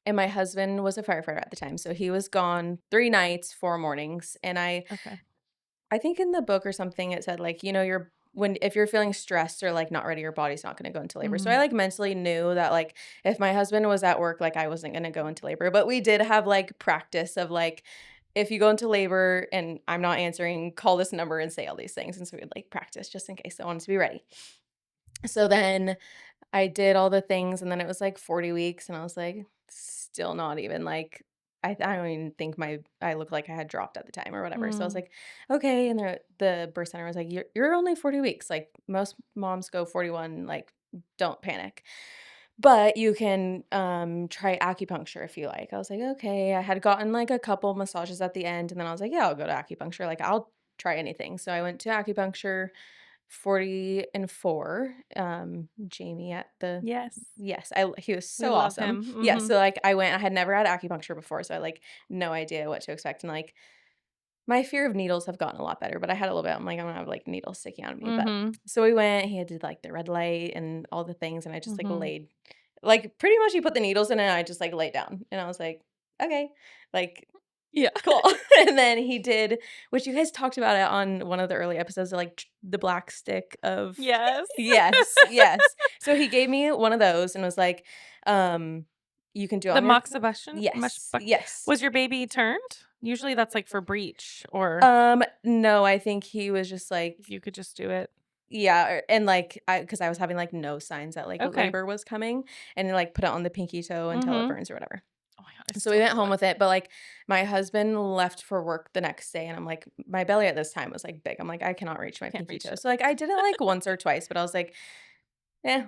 And my husband was a firefighter at the time. So he was gone 3 nights, 4 mornings. And Okay. I think in the book or something it said like, if you're feeling stressed or like not ready, your body's not going to go into labor. So I Mhm. like mentally knew that like if my husband was at work, like I wasn't going to go into labor. But we did have like practice of like if you go into labor and I'm not answering, call this number and say all these things. And so we'd like practice just in case I wanted to be ready. So then I did all the things and then it was like 40 weeks and I was like still not even like I don't even think I looked like I had dropped at the time or whatever. So I was Mm. like, okay. And the birth center was like, you're only 40 weeks. Like most moms go 41. Like, don't panic. But you can try acupuncture if you like. I was like, okay. I had gotten like a couple massages at the end, and then I was like, yeah, I'll go to acupuncture. Like, I'll try anything. So I went to acupuncture, 40 and 4. Jamie at the Yes. yes, he was We so love awesome. him. Yeah, Mhm. so like I went. I had never had acupuncture before, so I like no idea what to expect, and like my fear of needles have gotten a lot better, but I had a little bit. I'm like, I'm gonna have like needles sticking out of me. But Mhm. so we went. He had did like the red light and all the things, and I just like Mhm. laid, like pretty much he put the needles in, and I just like laid down, and I was like, okay, like Yeah. cool. And then he did, which you guys talked about it on one of the early episodes, like the black stick of Yes. yes, yes. So he gave me one of those and was like, you can do it The on your moxibustion? yes, yes. Was your baby turned? Usually that's like for breech, or No, I think he was just like, you could just do it. yeah, and like because I was having like no signs that like Okay. labor was coming, and like put it on the pinky toe until it Mhm. burns or whatever. Oh my God, I So we still went feel home it. with it, but like my husband left for work the next day, and I'm like, my belly at this time was like big. I'm like, I cannot reach my Can't pinky reach toe. it. So like I did it like once or twice, but I was like, yeah,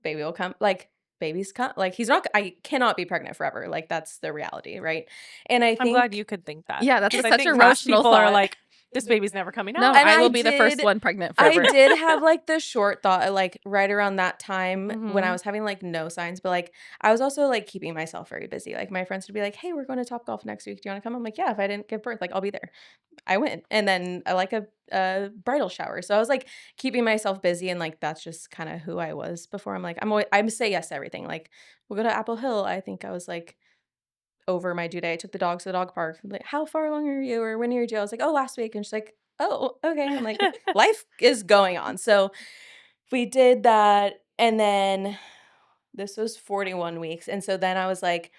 baby will come. Like babies come. Like he's not. I cannot be pregnant forever. Like that's the reality, right? And I I'm glad think you could think that. Yeah, that's Because I such think a most rational people are thought. like, this baby's never coming No, out. And I I will be the first did one pregnant I forever. did have like the short thought like right around that time when I Mhm. was having like no signs, but like I was also like keeping myself very busy. Like my friends would be like, "Hey, we're going to Topgolf next week. Do you want to come?" I'm like, "Yeah, if I didn't give birth, like I'll be there." I went. And then I like a bridal shower. So I was like keeping myself busy, and like that's just kind of who I was before. I'm say yes to everything. Like we'll go to Apple Hill. I think I was like over my due date. I took the dogs to the dog park. Like, how far along are you? Or when are you due? I was like, oh, last week. And she's like, oh, okay. I'm like, life is going on. So we did that. And then this was 41 weeks. And so then I was like,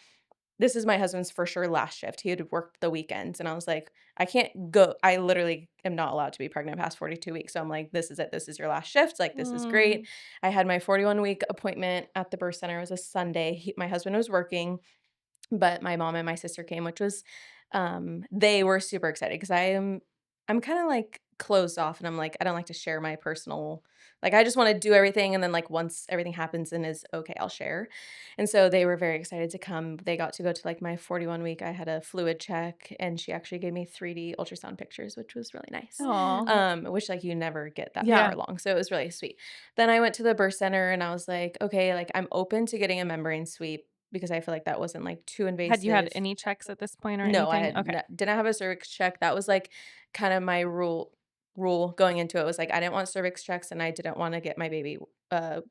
this is my husband's for sure last shift. He had worked the weekends. And I was like, I can't go. I literally am not allowed to be pregnant past 42 weeks. So I'm like, this is it. This is your last shift. Like, this is great. Mm. I had my 41-week appointment at the birth center. It was a Sunday. My husband was working. But my mom and my sister came, which was they were super excited because I'm kind of like closed off, and I'm like I don't like to share my personal, like I just want to do everything, and then like once everything happens and is okay, I'll share. And so they were very excited to come. They got to go to like my 41 week. I had a fluid check, and she actually gave me 3D ultrasound pictures, which was really nice. Aw. Which like you never get that Yeah. far along. So it was really sweet. Then I went to the birth center, and I was like, okay, like I'm open to getting a membrane sweep because I feel like that wasn't like too Had you had invasive. any checks at this point or No, I anything? had Okay. didn't have a cervix check. That was like kind of my rule going into it was like I didn't want cervix checks, and I didn't want to get my baby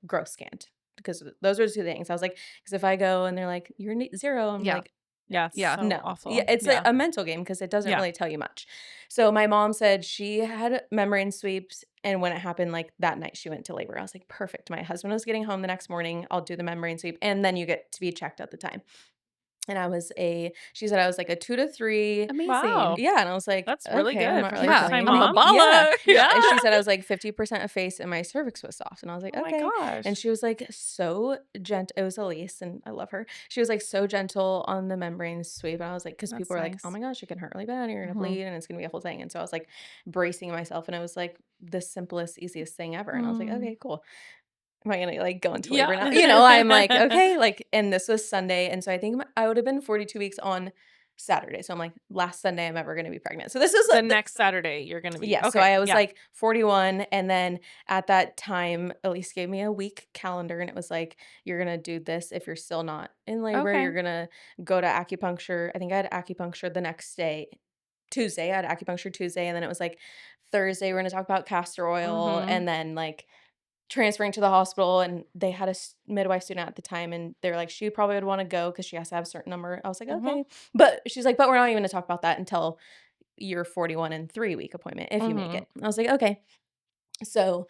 growth scanned because those are the two things. I was like, because if I go and they're like you're 0, I'm Yeah. like Yeah, it's Yeah. so no. Yeah, awful. it's like Yeah. a mental game because it doesn't Yeah. really tell you much. So my mom said she had membrane sweeps, and when it happened, like that night she went to labor. I was like, perfect. My husband was getting home the next morning. I'll do the membrane sweep, and then you get to be checked at the time. And she said I was like a 2 to 3. Amazing. Wow. Yeah, and I was like, That's really okay, I'm good not for really Yeah. first-time telling I'm a anyone. mom. Yeah. baller. Yeah. And she Yeah. said I was like 50% effaced and my cervix was soft. And I was like, Oh my okay. And gosh. she was like so gentle. It was Elise, and I love her. She was like so gentle on the membrane sweep. And I was like, because That's people were like, oh nice. my gosh, it can hurt really bad. And you're going to Mhm. bleed and it's going to be a whole thing. And so I was like bracing myself, and it was like the simplest, easiest thing ever. And I was like, Mm. okay, cool. Am I gonna like go into labor now? Yeah. I'm like, okay, like, and this was Sunday. And so I think I would have been 42 weeks on Saturday. So I'm like, last Sunday I'm ever going to be pregnant. So this is The next Saturday you're gonna be yeah. So okay. I was Yeah. like 41. And then at that time, Elise gave me a week calendar, and it was like, you're going to do this. If you're still not in labor, Okay. you're going to go to acupuncture. I think I had acupuncture the next day. Tuesday, I had acupuncture Tuesday. And then it was like Thursday, we're going to talk about castor oil. Mhm. And then like transferring to the hospital, and they had a midwife student at the time, and they're like, she probably would want to go because she has to have a certain number. I was like, Mhm. okay. But she's like, but we're not even going to talk about that until your 41 and 3 week appointment if you make Mhm. it. I was like, okay. So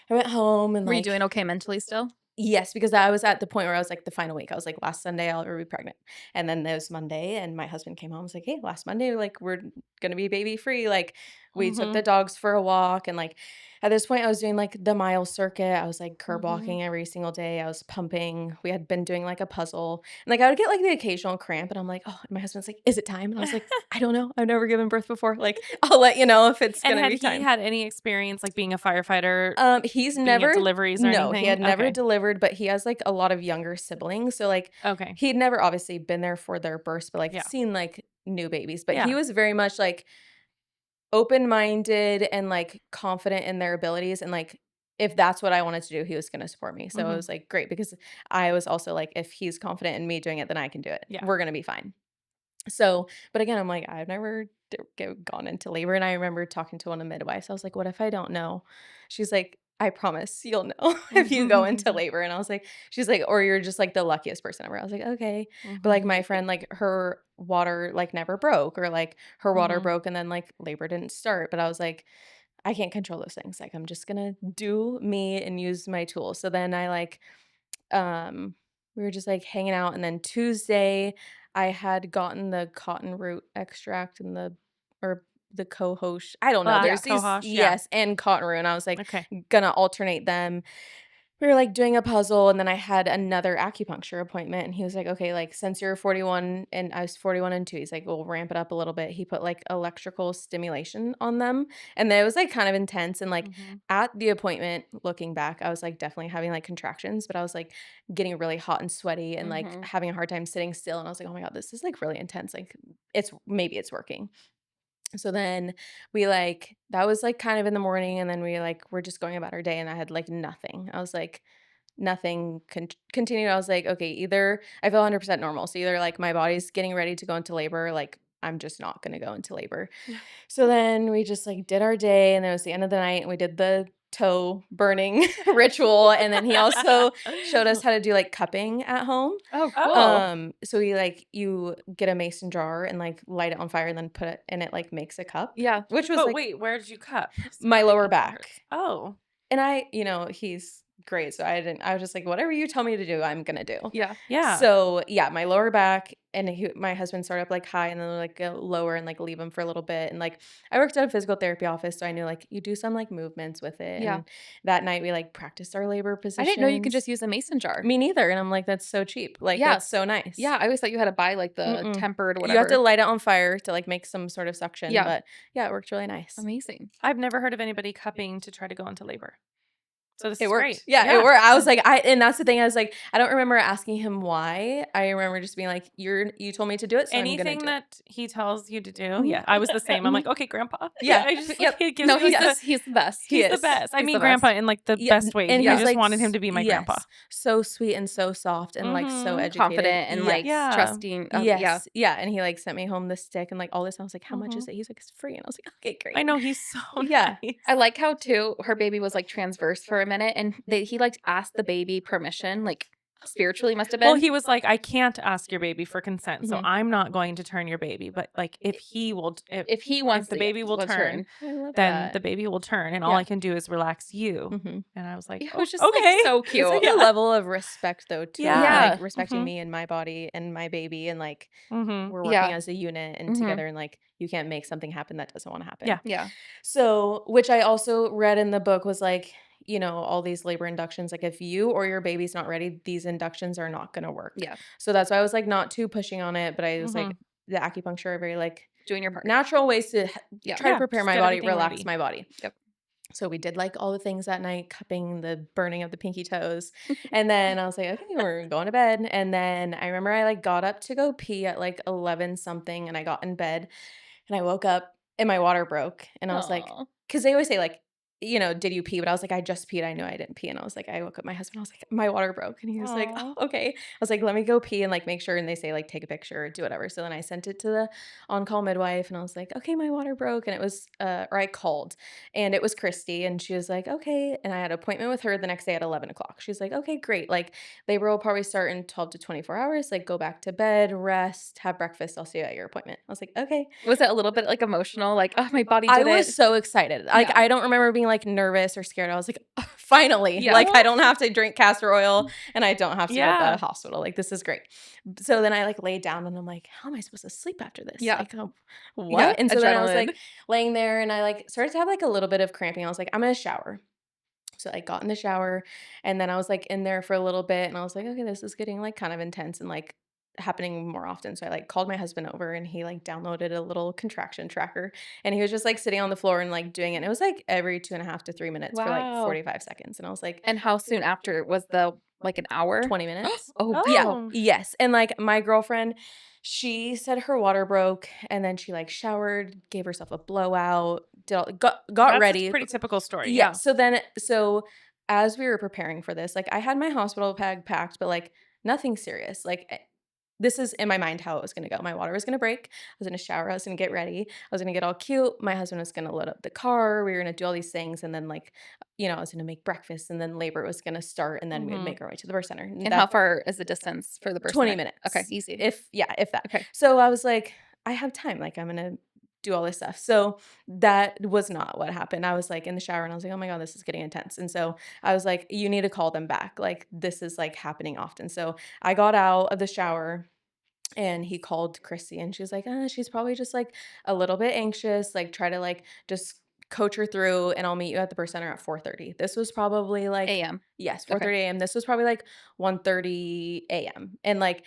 I went home, and Were you like, doing okay mentally still? yes, because I was at the point where I was like the final week. I was like, last Sunday I'll ever be pregnant. And then there was Monday, and my husband came home. I was like, hey, last Monday, like we're gonna be baby free. Like, we took the Mhm. dogs for a walk, and like at this point I was doing like the mile circuit. I was like curb Mhm. walking every single day. I was pumping. We had been doing like a puzzle. And like I would get like the occasional cramp, and I'm like, oh, and my husband's like, is it time? And I was like, I don't know. I've never given birth before. Like, I'll let you know if it's And gonna had be he time. had any experience like being a firefighter, He's being never at deliveries or no, anything? he had never Okay. delivered, but he has like a lot of younger siblings. So like Okay. he'd never obviously been there for their births, but like Yeah. seen like new babies. But he Yeah. was very much like open-minded and like confident in their abilities, and like if that's what I wanted to do, he was going to support me. So it Mhm. was like great, because I was also like, if he's confident in me doing it, then I can do it. Yeah. We're going to be fine. So, but again, I'm like, I've never gone into labor. And I remember talking to one of the midwives. I was like, what if I don't know? She's like, I promise you'll know if you go into labor. And I was like, she's like, or you're just like the luckiest person ever. I was like, okay. But like my friend, like her water like never broke, or like her water Mhm. broke and then like labor didn't start. But I was like, I can't control those things. Like, I'm just gonna do me and use my tools. So then I like we were just like hanging out, and then Tuesday I had gotten the cotton root extract and or the cohosh. I don't know. Yeah, There's these, cohosh, yeah. yes, and cotton root. And I was like Okay. gonna alternate them. We were like doing a puzzle, and then I had another acupuncture appointment, and he was like, okay, like since you're 41 and I was 41 and 2, he's like, we'll ramp it up a little bit. He put like electrical stimulation on them, and it was like kind of intense. And like Mhm. at the appointment, looking back, I was like definitely having like contractions, but I was like getting really hot and sweaty and like having a hard time sitting still. And I was like, oh my God, this is like really intense. Like maybe it's working. So then we like, that was like kind of in the morning, and then we like we're just going about our day, and I had like nothing. I was like nothing continued. I was like, okay, either I feel 100% normal. So either like my body's getting ready to go into labor, like I'm just not going to go into labor. So then we just like did our day, and it was the end of the night, and we did the toe burning ritual. And then he also showed us how to do like cupping at home. Oh, cool. So you get a mason jar and like light it on fire, and then put it, and it like makes a cup. Yeah. Which was But like wait, where did you cup? my Sorry, lower that back. hurts. Oh. And he's great. So I was just like, whatever you tell me to do, I'm gonna do. Yeah. Yeah. So yeah, my lower back, and my husband started up like high, and then like go lower, and like leave him for a little bit. And like I worked at a physical therapy office, so I knew like you do some like movements with it. Yeah. And that night we like practiced our labor I positions. didn't know you could just use a mason jar. Me neither. And I'm like, that's so cheap. Like Yeah. that's so nice. Yeah, I always thought you had to buy like the Mm-mm. tempered whatever. You have to light it on fire to like make some sort of suction. Yeah. But yeah, it worked really nice. Amazing. I've never heard of anybody cupping to try to go into labor. So this It is worked. great. Yeah, it worked. I was like, and that's the thing. I was like, I don't remember asking him why. I remember just being like, you told me to do it, so I'm Anything gonna do it. that he tells you to do. Yeah, I was the same. I'm like, okay, Grandpa. Yeah. I just Yep. he gives No, me he's like he's the best. He he's the is. best. I He's mean, the Grandpa best. in like the Yeah, best way. and I he's just like wanted him to be my grandpa. so sweet and so soft and like so Mhm. educated, Confident and like Yeah. trusting. yes, Yeah. And he like sent me home the stick and like all this. And I was like, how much is Mhm. it? He's like, it's free. And I was like, okay, great. I know he's so Yeah. nice. I like how too her baby was like transverse for a minute, and he like asked the baby permission, like spiritually must have been. Well, he was like, I can't ask your baby for consent, so Mhm. I'm not going to turn your baby. But like, if he will, if he wants the to- baby will wants turn, I love then that. the baby will turn, and all Yeah. I can do is relax you. Mhm. And I was like, It oh, was just okay, like so It's cute. like Yeah. a level of respect though too. Yeah. Like respecting Mhm. me and my body and my baby, and like Mhm. we're working Yeah. as a unit and Mhm. together, and like you can't make something happen that doesn't want to happen. Yeah. Yeah. So, which I also read in the book was like, all these labor inductions, like if you or your baby's not ready, these inductions are not going to work. Yeah. So that's why I was like not too pushing on it, but I was like, Mhm. the acupuncture are very like Doing your part. natural ways to Yeah. try Yeah, to prepare just my get body, everything relax ready. my body. Yep. So we did like all the things that night, cupping, the burning of the pinky toes. And then I was like, okay, we're going to bed. And then I remember I like got up to go pee at like 11 something, and I got in bed and I woke up and my water broke. And I was like, Aw. because they always say like, did you pee? But I was like, I just peed. I know I didn't pee. And I was like, I woke up my husband. I was like, my water broke. And he was like, Aw. oh, okay. I was like, let me go pee and like make sure. And they say like, take a picture or do whatever. So then I sent it to the on-call midwife, and I was like, okay, my water broke. And it was, or I called, and it was Christy, and she was like, okay. And I had an appointment with her the next day at 11 o'clock. She's like, okay, great. Like labor will probably start in 12 to 24 hours. Like go back to bed, rest, have breakfast. I'll see you at your appointment. I was like, okay. Was it a little bit like emotional? Like, oh, my body I did was it. so excited. Like Yeah. I don't remember being like nervous or scared. I was like finally, Yeah. like I don't have to drink castor oil and I don't have to go to Yeah. the hospital. Like this is great. So then I like laid down and I'm like, how am I supposed to sleep after this? Yeah. Like, what? Yeah, And so then I was adrenaline. like laying there and I like started to have like a little bit of cramping. I was like, I'm gonna shower. So I got in the shower and then I was like in there for a little bit and I was like, okay, this is getting like kind of intense and like happening more often. So I like called my husband over and he like downloaded a little contraction tracker and he was just like sitting on the floor and like doing it. And it was like every 2.5 to 3 minutes for like Wow. 45 seconds. And I was like, And how soon after was like an hour? 20 minutes. Oh, Yeah. wow. Yes. And like my girlfriend, she said her water broke and then she like showered, gave herself a blowout, got That's ready. a pretty typical story. Yeah. Yeah. So as we were preparing for this, like I had my hospital bag packed, but like nothing serious. Like this is in my mind how it was going to go. My water was going to break. I was going to shower. I was going to get ready. I was going to get all cute. My husband was going to load up the car. We were going to do all these things. And then like, I was going to make breakfast and then labor was going to start and then we'd Mhm. make our way to the birth center. And how far is the distance for the birth 20 center? minutes. Okay, easy. If that. Okay. So I was like, I have time. Like I'm going to do all this stuff. So that was not what happened. I was like in the shower and I was like, oh my God, this is getting intense. And so I was like, you need to call them back. Like this is like happening often. So I got out of the shower and he called Chrissy and she's like, she's probably just like a little bit anxious. Like try to like just coach her through and I'll meet you at the birth center at 4:30. This was probably like AM. Yes, Okay. 4:30 a.m. This was probably like 1:30 a.m. And like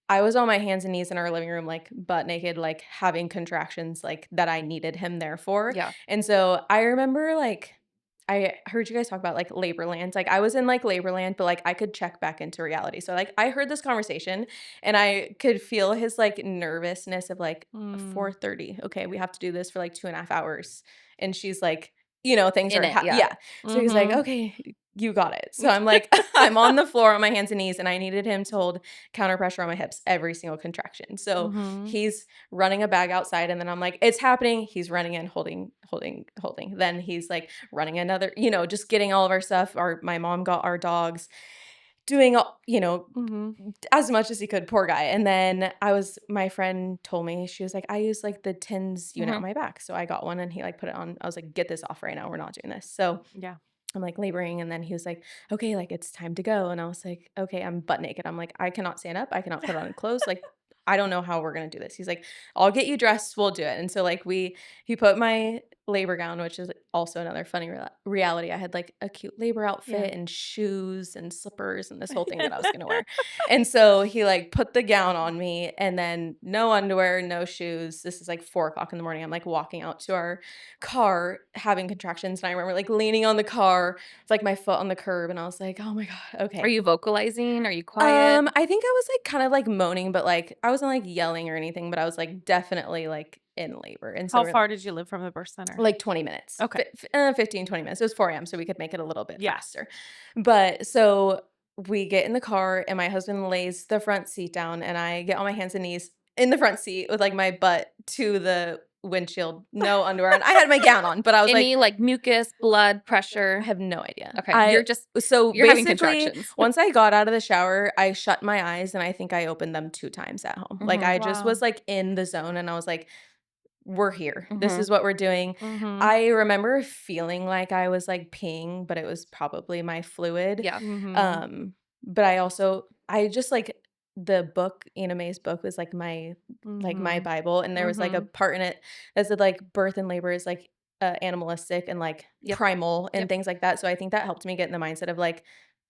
I was on my hands and knees in our living room, like butt naked, like having contractions like that I needed him there for. Yeah. And so I remember like I heard you guys talk about like labor land. Like I was in like labor land, but like I could check back into reality. So like I heard this conversation and I could feel his like nervousness of like 4:30. Okay, we have to do this for like 2.5 hours. And she's like, things In are it, yeah. yeah. So he's like, Mhm. okay, you got it. So I'm like, I'm on the floor on my hands and knees, and I needed him to hold counter pressure on my hips every single contraction. So Mhm. he's running a bag outside, and then I'm like, it's happening. He's running in, holding. Then he's like running another, just getting all of our stuff. My mom got our dogs, doing all, Mhm. as much as he could, poor guy. And then my friend told me, she was like, I use like the TINS unit on my back. So I got one and he like put it on. I was like, get this off right now. We're not doing this. So Yeah. I'm like laboring. And then he was like, okay, like it's time to go. And I was like, okay, I'm butt naked. I'm like, I cannot stand up. I cannot put on clothes. Like, I don't know how we're going to do this. He's like, I'll get you dressed. We'll do it. And so like he put my labor gown, which is also another funny reality. I had like a cute labor outfit and shoes and slippers and this whole thing that I was going to wear. And so he like put the gown on me and then no underwear, no shoes. This is like 4:00 in the morning. I'm like walking out to our car having contractions. And I remember like leaning on the car with like my foot on the curb. And I was like, oh my God, okay. Are you vocalizing? Are you quiet? I think I was like kind of like moaning, but like I wasn't like yelling or anything, but I was like definitely like in labor. And so How far did you live from the birth center? like 20 minutes. Okay. 15, 20 minutes. It was 4 a.m. So we could make it a little bit Yeah. faster. But so we get in the car and my husband lays the front seat down and I get on my hands and knees in the front seat with like my butt to the windshield, no underwear on. I had my gown on, but I was Any like mucus, blood, pressure? I have no idea. Okay, you're having basically, contractions. Once I got out of the shower, I shut my eyes and I think I opened them 2 times at home. Like I just Wow. was like in the zone and I was like, we're here. This Mhm. is what we're doing. Mhm. I remember feeling like I was like peeing, but it was probably my fluid. Yeah. Mhm. But I just like the book, Ina May's book was like my Mhm. Bible. And there was like a Mhm. part in it that said like birth and labor is like animalistic and like Yep. primal and Yep. things like that. So I think that helped me get in the mindset of like,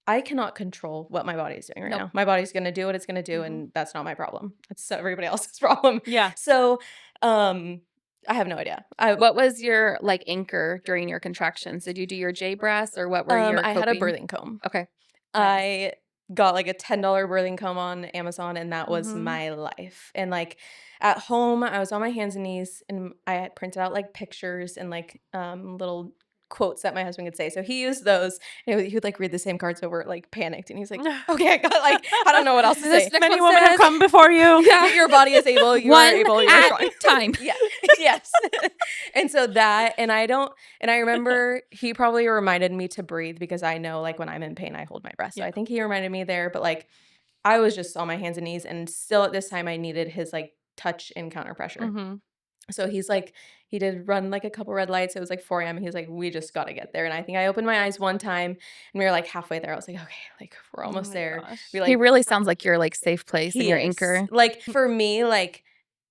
I cannot control what my body is doing right Nope. now. My body's going to do what it's going to do. Mhm. And that's not my problem. That's everybody else's problem. Yeah. So, I have no idea. What was your like anchor during your contractions? Did you do your J breaths or what were your I had a coping? birthing comb. Okay. I got like a $10 birthing comb on Amazon and that was Mhm. my life. And like at home, I was on my hands and knees and I had printed out like pictures and like little quotes that my husband could say. So he used those and he would like read the same cards over like panicked and he's like, okay, I got like I don't know what else to say. This Many one women have says- come before you. Yeah, your body is able, you are One able, you're at strong. time. Yeah. Yes. And so and I remember he probably reminded me to breathe because I know like when I'm in pain, I hold my breath. So Yeah. I think he reminded me there, but like I was just on my hands and knees and still at this time I needed his like touch and counter pressure. Mhm. So he's like, he did run like a couple red lights. It was like 4 a.m. He was like, we just got to get there. And I think I opened my eyes one time and we were like halfway there. I was like, okay, like we're Oh almost my there. gosh. We He like, really sounds like your, like, safe place and he your is. anchor. Like for me, like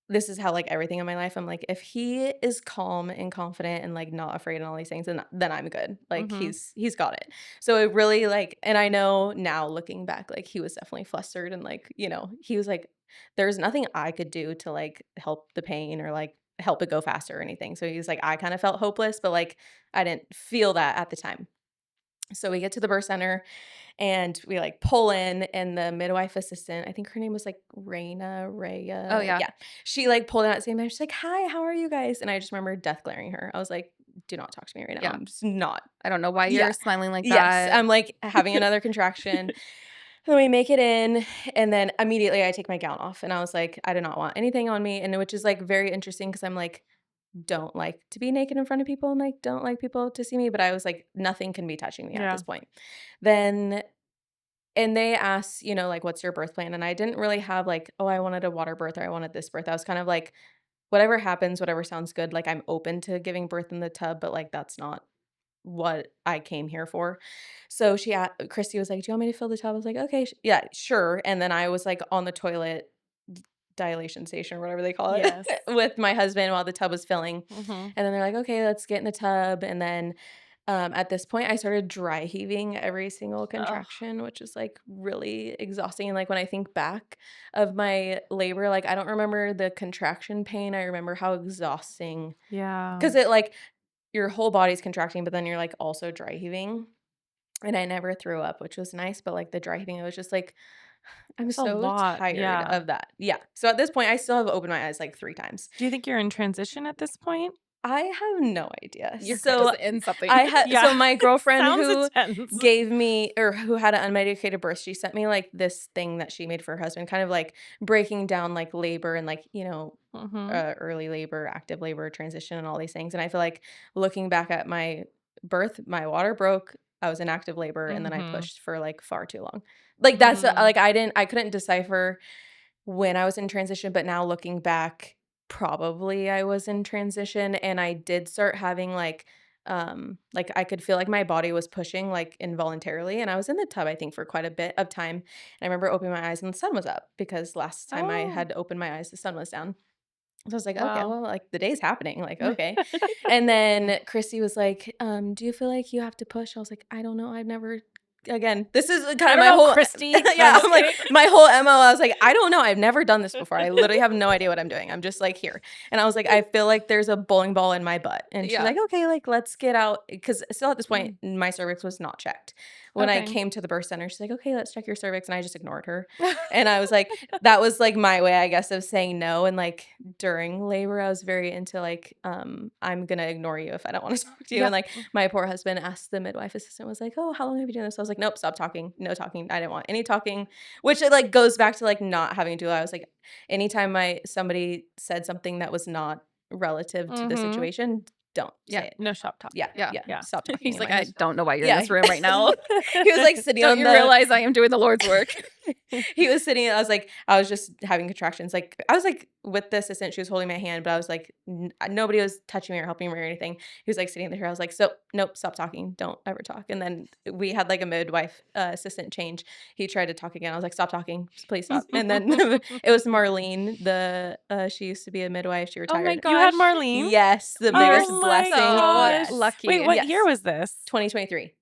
this is how like everything in my life, I'm like, if he is calm and confident and like not afraid and all these things, then I'm good. Like Mhm. he's got it. So it really like, and I know now looking back, like he was definitely flustered and like, he was like, there's nothing I could do to like help the pain or like help it go faster or anything. So he's like, I kind of felt hopeless, but like I didn't feel that at the time. So we get to the birth center and we like pull in, and the midwife assistant, I think her name was like Oh, yeah. Yeah. She like pulled in at the same time. She's like, "Hi, how are you guys?" And I just remember death glaring her. I was like, "Do not talk to me right now. Yeah. I'm just not." I don't know why Yeah. you're smiling like Yes. that. I'm like having another contraction. Then we make it in, and then immediately I take my gown off, and I was like, I do not want anything on me, and which is like very interesting because I'm like, don't like to be naked in front of people and like don't like people to see me, but I was like, nothing can be touching me at Yeah. this point. Then and they asked, like, what's your birth plan? And I didn't really have like, oh, I wanted a water birth or I wanted this birth. I was kind of like, whatever happens, whatever sounds good. Like, I'm open to giving birth in the tub, but like, that's not what I came here for. So Christy was like, do you want me to fill the tub? I was like, okay, yeah, sure. And then I was like on the toilet dilation station or whatever they call it Yes. with my husband while the tub was filling. Mhm. And then they're like, okay, let's get in the tub. And then at this point, I started dry heaving every single contraction, which is like really exhausting. And like when I think back of my labor, like I don't remember the contraction pain. I remember how exhausting, Yeah. because it like your whole body's contracting, but then you're like also dry heaving. And I never threw up, which was nice. But like the dry heaving, it was just like, I'm It's a so lot. tired Yeah. of that. Yeah. So at this point, I still have opened my eyes like 3 times. Do you think you're in transition at this point? I have no idea. You're So just in something. Yeah. so my girlfriend Sounds who intense. gave me, or who had an unmedicated birth, she sent me like this thing that she made for her husband, kind of like breaking down like labor and like, Mhm. early labor, active labor, transition, and all these things. And I feel like looking back at my birth, my water broke. I was in active labor, and then I Mhm. pushed for like far too long. Like that's Mhm. like I couldn't decipher when I was in transition, but now looking back, probably I was in transition, and I did start having like I could feel like my body was pushing like involuntarily, and I was in the tub I think for quite a bit of time. And I remember opening my eyes and the sun was up because last time I Oh, had opened my eyes the sun was down. So I was like, okay, wow. well, like the day's happening, like okay. And then Christy was like, do you feel like you have to push? I was like, I don't know. I've never. Again, this is kind I of don't my know, whole Christy. No, yeah. I'm just I'm like kidding. my whole MO. I was like, I don't know. I've never done this before. I literally have no idea what I'm doing. I'm just like here, and I was like, I feel like there's a bowling ball in my butt, and she's Yeah. like, okay, like let's get out because still at this point my cervix was not checked. When I Okay. came to the birth center, she's like, okay, let's check your cervix, and I just ignored her, and I was like, that was like my way, I guess, of saying no. And like during labor, I was very into like, I'm gonna ignore you if I don't want to talk to you. Yeah. And like my poor husband asked the midwife assistant, was like, oh, how long have you been doing this? I was like, nope, stop talking. No talking. I didn't want any talking. Which it like goes back to like not having to do. I was like, anytime somebody said something that was not relative to the Mhm. situation, don't Yeah. say it. No shop talk. Yeah. Yeah. Yeah. Yeah. Stop talking. He's And like, my I husband- don't know why you're Yeah. in this room right now. He was like sitting Don't on you the realize I am doing the Lord's work? he was sitting, I was just having contractions. Like I was like with the assistant, she was holding my hand, but I was like nobody was touching me or helping me or anything. He was like sitting there. I was like, so nope, stop talking. Don't ever talk. And then we had like a midwife assistant change. He tried to talk again. I was like, stop talking, please stop. And then it was Marlene, she used to be a midwife. She Oh my retired. gosh. You had Marlene? Yes, the Oh biggest my blessing. gosh. Yes. Lucky. Wait, what Yes. year was this? 2023.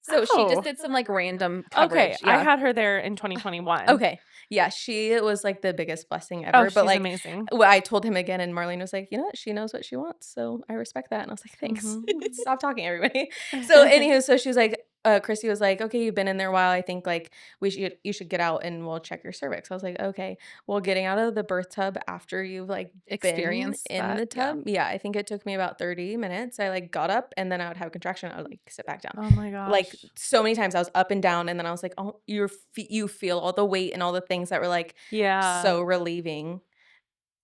So she Oh. just did some like random Okay, coverage. I Yeah. had her there in 2021. Okay. Yeah, she was like the biggest blessing ever. Oh, she's but like amazing. I told him again, and Marlene was like, you know what? She knows what she wants. So I respect that. And I was like, thanks. Mhm. Stop talking, everybody. So anywho, so she was like, Chrissy was like, okay, you've been in there a while. I think like you should get out and we'll check your cervix. I was like, okay. Well, getting out of the birth tub after you've like Experience been in that, the yeah. tub. Yeah, I think it took me about 30 minutes. I like got up and then I would have a contraction. I would like sit back down. Oh my gosh. Like so many times I was up and down, and then I was like, oh, you feel all the weight and all the things that were like yeah. so relieving.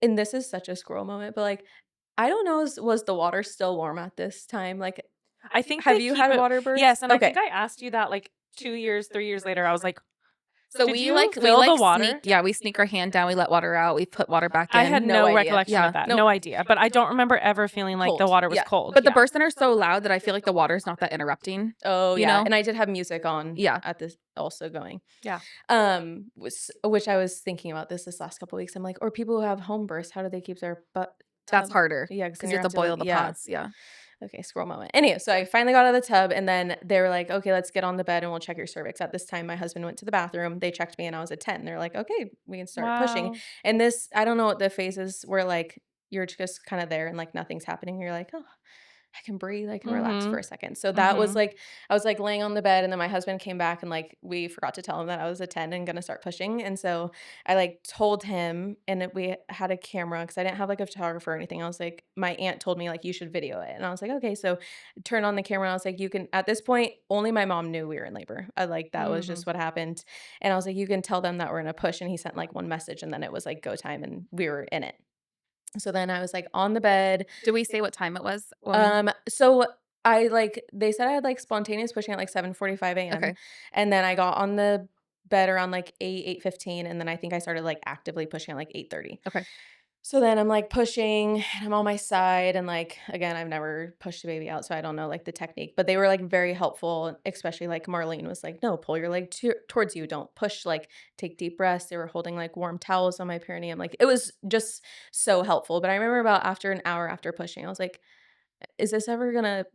And this is such a squirrel moment, but like I don't know, was the water still warm at this time? Like I think have they you keep had it- water births? Yes, and Okay. I think I asked you that like 2 years, 3 years later. I was like, So Did we you like fill the water? we sneak our hand down, we let water out, we put water back in. I had No no idea. recollection Yeah. of that. Nope. No idea. But I don't remember ever feeling like the Cold. water was Yeah. cold. But the Yeah. bursts are so loud that I feel like the water's not that interrupting. Oh You yeah, know? and I did have music on. Yeah. At this also going. Yeah. Which I was thinking about this last couple weeks. I'm like, or people who have home births, how do they keep their butt? That's tub? harder. Yeah, Because you have to boil the pots. Yeah. Okay, scroll moment. Anyway, so I finally got out of the tub, and then they were like, okay, let's get on the bed and we'll check your cervix. At this time, my husband went to the bathroom. They checked me, and I was a 10. They're like, okay, we can start pushing. Wow. And this, I don't know what the phases were like. You're just kind of there, and like nothing's happening. You're like, oh, I can breathe. I can relax for a second. So that was like, I was like laying on the bed, and then my husband came back, and like we forgot to tell him that I was a 10 and gonna start pushing. And so I like told him, and we had a camera because I didn't have like a photographer or anything. I was like, my aunt told me like you should video it, and I was like, okay. So turn on the camera, and I was like, you can. At this point, only my mom knew we were in labor. I like that was just what happened, and I was like, you can tell them that we're in a push. And he sent like one message, and then it was like go time, and we were in it. So then I was like on the bed. Did we say what time it was? So I like they said I had like spontaneous pushing at like 7:45 a.m. Okay. And then I got on the bed around like 8:15, and then I think I started like actively pushing at like 8:30. Okay. So then I'm like pushing, and I'm on my side, and like again, I've never pushed a baby out, so I don't know like the technique, but they were like very helpful, especially like Marlene was like, no, pull your leg towards you, don't push, like take deep breaths. They were holding like warm towels on my perineum, like it was just so helpful. But I remember about after an hour after pushing, I was like, is this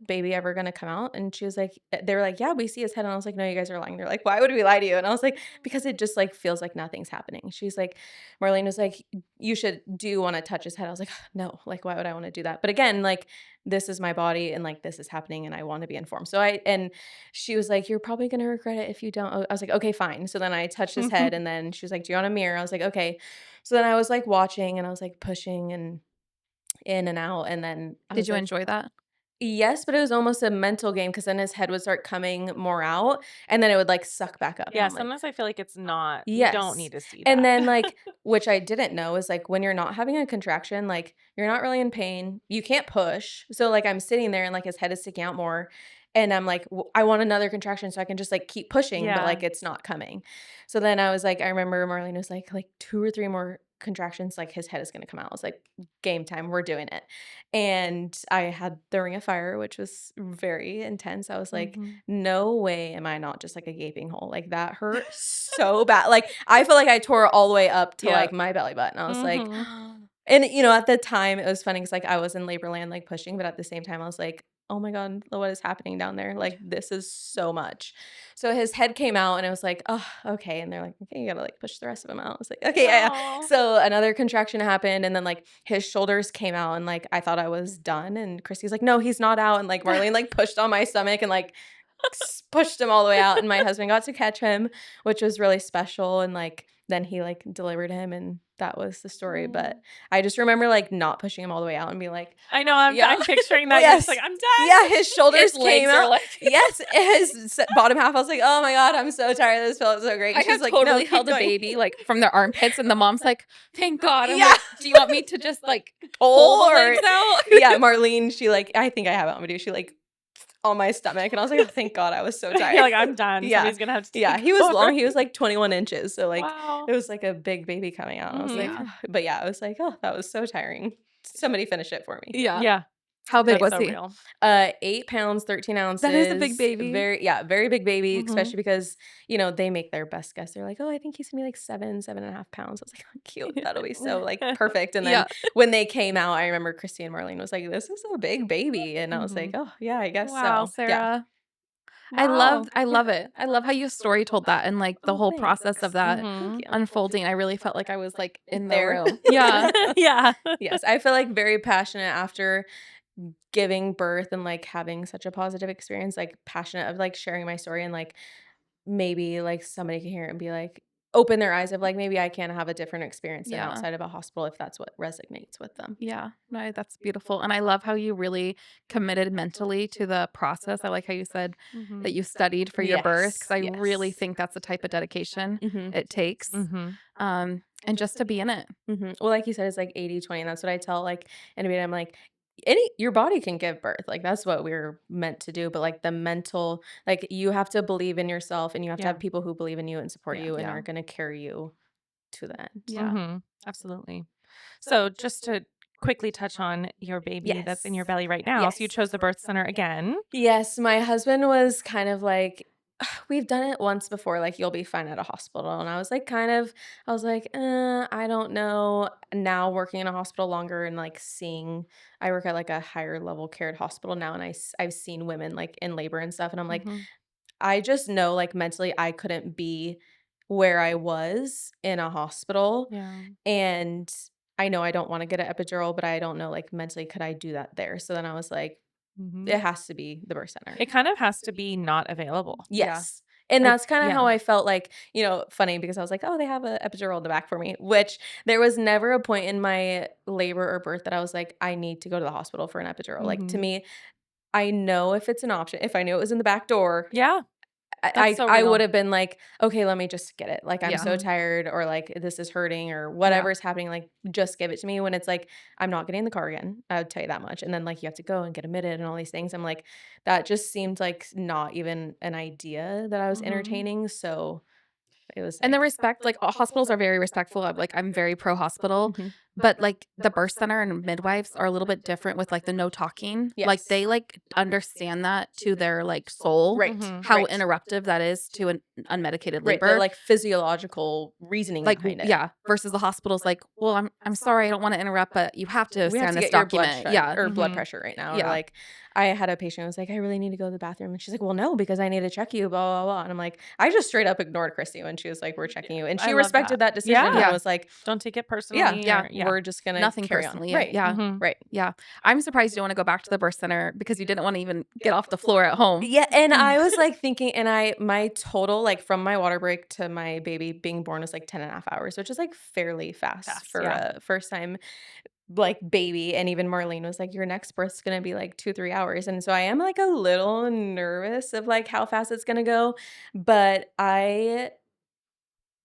baby ever gonna come out? And she was like, they were like, yeah, we see his head. And I was like, no, you guys are lying. They're like, why would we lie to you? And I was like, because it just like feels like nothing's happening. She's like, Marlene was like, do you want to touch his head? I was like, no, like, why would I want to do that? But again, like, this is my body, and like, this is happening, and I want to be informed. And she was like, you're probably going to regret it if you don't. I was like, okay, fine. So then I touched his head, and then she was like, do you want a mirror? I was like, okay. So then I was like watching, and I was like pushing and in and out. And then Did you enjoy that? Yes, but it was almost a mental game because then his head would start coming more out, and then it would like suck back up. Yeah, And I'm like, sometimes I feel like it's not. yes. You don't need to see that. And then like, which I didn't know is like when you're not having a contraction, like you're not really in pain. You can't push. So like I'm sitting there, and like his head is sticking out more. And I'm like, I want another contraction so I can just like keep pushing, but like it's not coming. So then I was like, I remember Marlene was like 2 or 3 more contractions, like his head is going to come out. I was like, game time, we're doing it. And I had the ring of fire, which was very intense. I was like, no way am I not just like a gaping hole. Like that hurt so bad. Like I feel like I tore all the way up to like my belly button. I was like, and you know, at the time it was funny because like I was in labor land like pushing, but at the same time I was like, oh my God, what is happening down there? Like this is so much. So his head came out, and it was like, oh, okay. And they're like, okay, you gotta like push the rest of him out. I was like, okay, yeah. So another contraction happened, and then like his shoulders came out, and like I thought I was done. And Christy's like, no, he's not out. And like Marlene like pushed on my stomach and like pushed him all the way out. And my husband got to catch him, which was really special. And like then he like delivered him, and that was the story. But I just remember like not pushing him all the way out and be like, I know, I'm picturing that. Yes. You're just like, I'm done. yeah, his shoulders His legs came are out. like Yes, his bottom half. I was like, oh my God, I'm so tired. This felt so great. I She's have like, totally no, held keep a going. baby like from their armpits, and the mom's like, thank God. I'm Yeah. like, do you want me to just like pull the legs out? Yeah, Marlene, she like, I think I have it on video. She like on my stomach, and I was like, oh, thank God, I was so tired. You're like, I'm done. Yeah. Somebody's gonna have to. Yeah, take he was over. long. He was like 21 inches. So like Wow. it was like a big baby coming out. And I was like, Yeah. oh. But yeah, I was like, oh, that was so tiring. Somebody finish it for me. Yeah. Yeah. How big That's was so he? real. 8 pounds, 13 ounces. That is a big baby. Very big baby, Mhm. especially because, you know, they make their best guess. They're like, oh, I think he's gonna be like 7.5 pounds. I was like, oh, cute. That'll be so like perfect. And then Yeah. when they came out, I remember Christy and Marlene was like, this is a big baby. And I was like, oh yeah, I guess Wow, so. Sarah. Yeah. I love Wow. it. I love how you story told that and like the Oh, whole thanks. process of that Thank you. unfolding. I really felt like I was like in the There. room. Yeah. Yeah. Yes, I feel like very passionate after giving birth and like having such a positive experience, like passionate of like sharing my story, and like maybe like somebody can hear it and be like open their eyes of like maybe I can have a different experience than Yeah. outside of a hospital if that's what resonates with them. Yeah. No, that's beautiful. And I love how you really committed mentally to the process. I like how you said that you studied for your birth, because I Yes, really yes. think that's the type of dedication Mm-hmm. it takes. And just to be in it. Mm-hmm. Well, like you said, it's like 80-20, and that's what I tell like anybody. I'm like, your body can give birth. Like that's what we're meant to do. But like the mental, like you have to believe in yourself and you have to have people who believe in you and support you and are going to carry you to the end. Yeah. Absolutely. So just to quickly touch on your baby that's in your belly right now. So you chose the birth center again. Yes. My husband was kind of like, we've done it once before, like you'll be fine at a hospital. And I was like, I don't know. Now working in a hospital longer and like I work at like a higher level cared hospital now. And I've seen women like in labor and stuff. And I'm like, I just know like mentally I couldn't be where I was in a hospital. Yeah. And I know I don't want to get an epidural, but I don't know like mentally could I do that there? So then I was like, it has to be the birth center. It kind of has to be not available. Yes. And that's kind of how I felt like, funny because I was like, oh, they have an epidural in the back for me, which there was never a point in my labor or birth that I was like, I need to go to the hospital for an epidural. Like to me, I know if it's an option, if I knew it was in the back door. Yeah. I would have been like, okay, let me just get it. Like, I'm so tired or like this is hurting or whatever is happening. Like, just give it to me. When it's like, I'm not getting in the car again. I would tell you that much. And then like you have to go and get admitted and all these things. I'm like, that just seemed like not even an idea that I was entertaining. So it was. And the respect, like hospitals are very respectful. I'm very pro hospital, but like the birth center and midwives are a little bit different with like the no talking. Yes. Like they like understand that to their like soul, Right. How interruptive that is to an unmedicated labor. Right. The like physiological reasoning like behind it. Yeah. Versus the hospital's like, well, I'm sorry, I don't want to interrupt, but you have to sign this document. Or blood pressure right now. Or like I had a patient who was like, I really need to go to the bathroom. And she's like, well, no, because I need to check you, blah, blah, blah. And I'm like, I just straight up ignored Christy when she was like, we're checking you. And she respected that decision. Yeah. And was like, don't take it personally. We're just going to nothing carry personally. On. Right. Yeah. Right. Yeah. I'm surprised you want to go back to the birth center because you didn't want to even get off the floor at home. Yeah. And I was like thinking, and my total, like from my water break to my baby being born was like 10.5 hours, which is like fairly fast for a first time like baby. And even Marlene was like, your next birth's gonna be like 2-3 hours. And so I am like a little nervous of like how fast it's gonna go, but I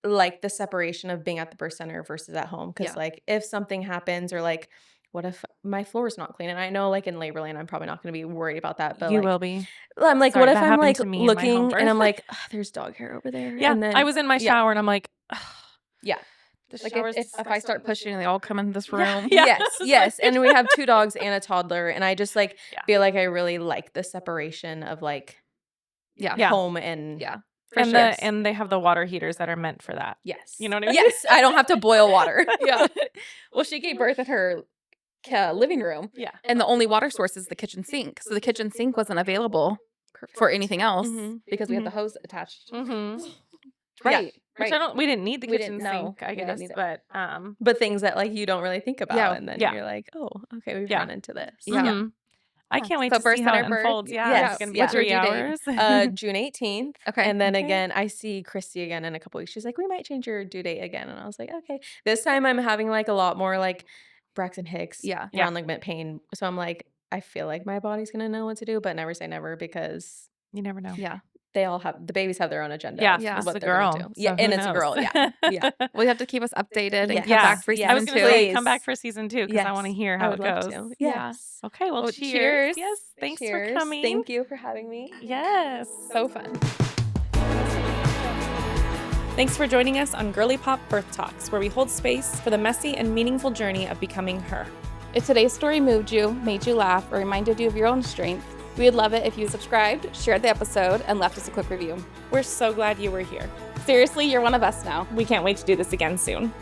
like the separation of being at the birth center versus at home, because like if something happens or like what if my floor is not clean? And I know like in labor land I'm probably not going to be worried about that, but you like, will be. I'm like, Sorry, what if that I'm happened like to me in my looking home and I'm birth. like, there's dog hair over there. Yeah. And then I was in my shower and I'm like, Like if I start pushing, they all come in this room. Yes. And we have 2 dogs and a toddler. And I just like feel like I really like the separation of like home and and they have the water heaters that are meant for that. Yes. You know what I mean? Yes. I don't have to boil water. Well, she gave birth at her living room. Yeah. And the only water source is the kitchen sink. So the kitchen sink wasn't available for anything else because we had the hose attached. Right. Which we didn't need the kitchen sink, I guess, but things that like you don't really think about, and then you're like, oh, okay, we've run into this. I can't wait to see how it unfolds. It's gonna be 3 hours. June 18th. Okay, and then again, I see Christy again in a couple weeks. She's like, we might change your due date again, and I was like, okay. This time I'm having like a lot more like Braxton Hicks, round ligament pain. So I'm like, I feel like my body's gonna know what to do, but never say never because you never know. Yeah. The babies have their own agenda. Yeah, it's a girl. So and it's a girl. Yeah. Well, you have to keep us updated and come back for season 2. Say, come back for season 2 because I want to hear how it goes. Yes. Okay. Well, cheers. Yes. Thanks for coming. Thank you for having me. Yes. So fun. Thanks for joining us on Girly Pop Birth Talks, where we hold space for the messy and meaningful journey of becoming her. If today's story moved you, made you laugh, or reminded you of your own strength, we would love it if you subscribed, shared the episode, and left us a quick review. We're so glad you were here. Seriously, you're one of us now. We can't wait to do this again soon.